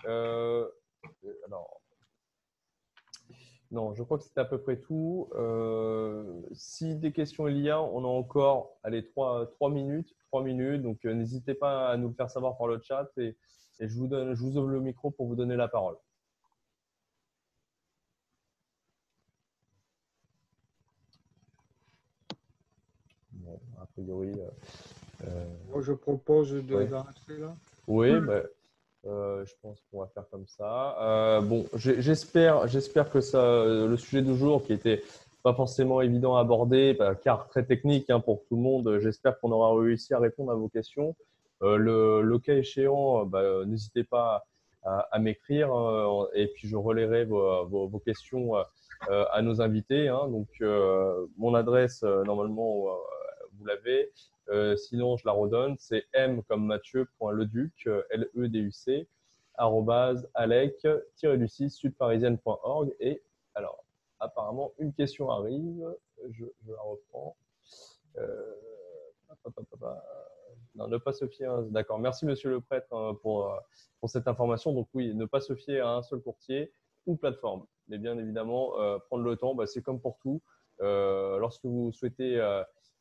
Alors, non, je crois que c'était à peu près tout. Si des questions il y a, on a encore 3 minutes. Donc, n'hésitez pas à nous le faire savoir par le chat et je vous ouvre le micro pour vous donner la parole. Bon, a priori. Moi, je propose d'arrêter là. Oui, je pense qu'on va faire comme ça. Bon, j'espère que le sujet du jour, qui était pas forcément évident à aborder, car très technique hein, pour tout le monde, j'espère qu'on aura réussi à répondre à vos questions. Le cas échéant, n'hésitez pas à m'écrire et puis je relayerai vos questions à nos invités. Hein. Donc, mon adresse, normalement, vous l'avez. Sinon, je la redonne, c'est m comme Mathieu.leduc, L-E-D-U-C, @alec-sudparisienne.org. Et alors, apparemment, une question arrive, je la reprends. Non, ne pas se fier. D'accord, merci monsieur le prêtre pour cette information. Donc oui, ne pas se fier à un seul courtier ou plateforme. Mais bien évidemment, prendre le temps, c'est comme pour tout. Lorsque vous souhaitez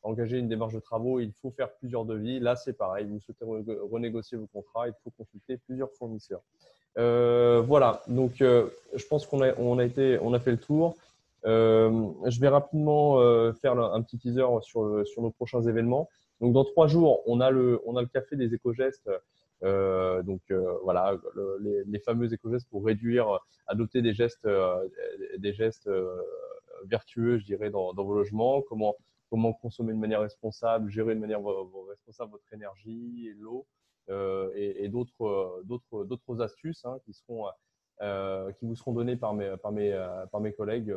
engager une démarche de travaux, il faut faire plusieurs devis. Là, c'est pareil. Vous souhaitez renégocier vos contrats, il faut consulter plusieurs fournisseurs. Voilà. Donc, je pense qu'on a fait le tour. Je vais rapidement faire un petit teaser sur nos prochains événements. Donc, dans 3 jours, on a le café des éco-gestes. Voilà, les fameux éco-gestes pour réduire, adopter des gestes vertueux, je dirais, dans vos logements. Comment consommer de manière responsable, gérer de manière responsable votre énergie, l'eau et d'autres astuces hein, qui vous seront données par mes collègues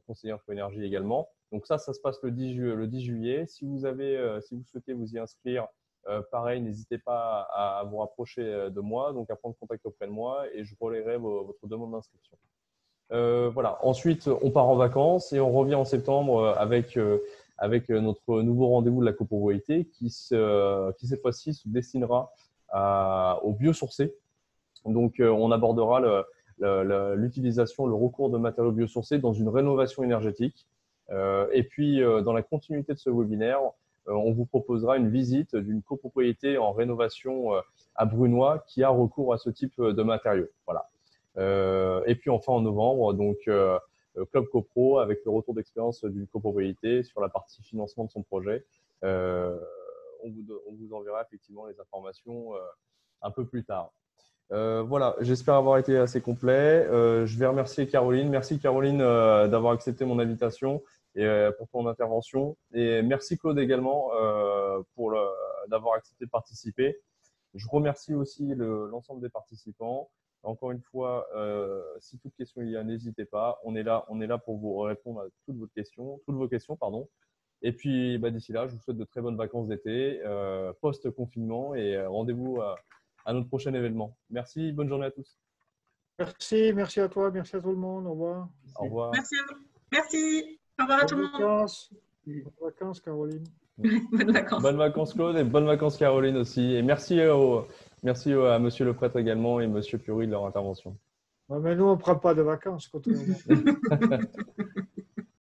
conseillers info énergie également. Donc ça se passe le 10 juillet. Si vous souhaitez vous y inscrire, pareil, n'hésitez pas à vous rapprocher de moi, donc à prendre contact auprès de moi et je relayerai votre demande d'inscription. Voilà. Ensuite, on part en vacances et on revient en septembre avec notre nouveau rendez-vous de la copropriété qui cette fois-ci se destinera au biosourcé. Donc, on abordera l'utilisation, le recours de matériaux biosourcés dans une rénovation énergétique. Et puis, dans la continuité de ce webinaire, on vous proposera une visite d'une copropriété en rénovation à Brunoy qui a recours à ce type de matériaux. Voilà. Et puis enfin en novembre, donc Club CoPro avec le retour d'expérience d'une copropriété sur la partie financement de son projet. On vous enverra effectivement les informations un peu plus tard. Voilà, j'espère avoir été assez complet. Je vais remercier Caroline. Merci Caroline d'avoir accepté mon invitation et pour ton intervention. Et merci Claude également d'avoir accepté de participer. Je remercie aussi l'ensemble des participants. Encore une fois, si toute question il y a, n'hésitez pas. On est là pour vous répondre à toutes vos questions, pardon. Et puis d'ici là, je vous souhaite de très bonnes vacances d'été, post-confinement, et rendez-vous à notre prochain événement. Merci, bonne journée à tous. Merci à toi, merci à tout le monde. Au revoir. Au revoir. Merci à vous. Merci. Au revoir à tout le monde. Bonnes vacances, Caroline. Bonnes vacances. Bonnes vacances, Claude, et bonnes vacances, Caroline aussi. Et merci à Monsieur le prêtre également et Monsieur Curie de leur intervention. Mais nous, on ne prend pas de vacances, contrairement.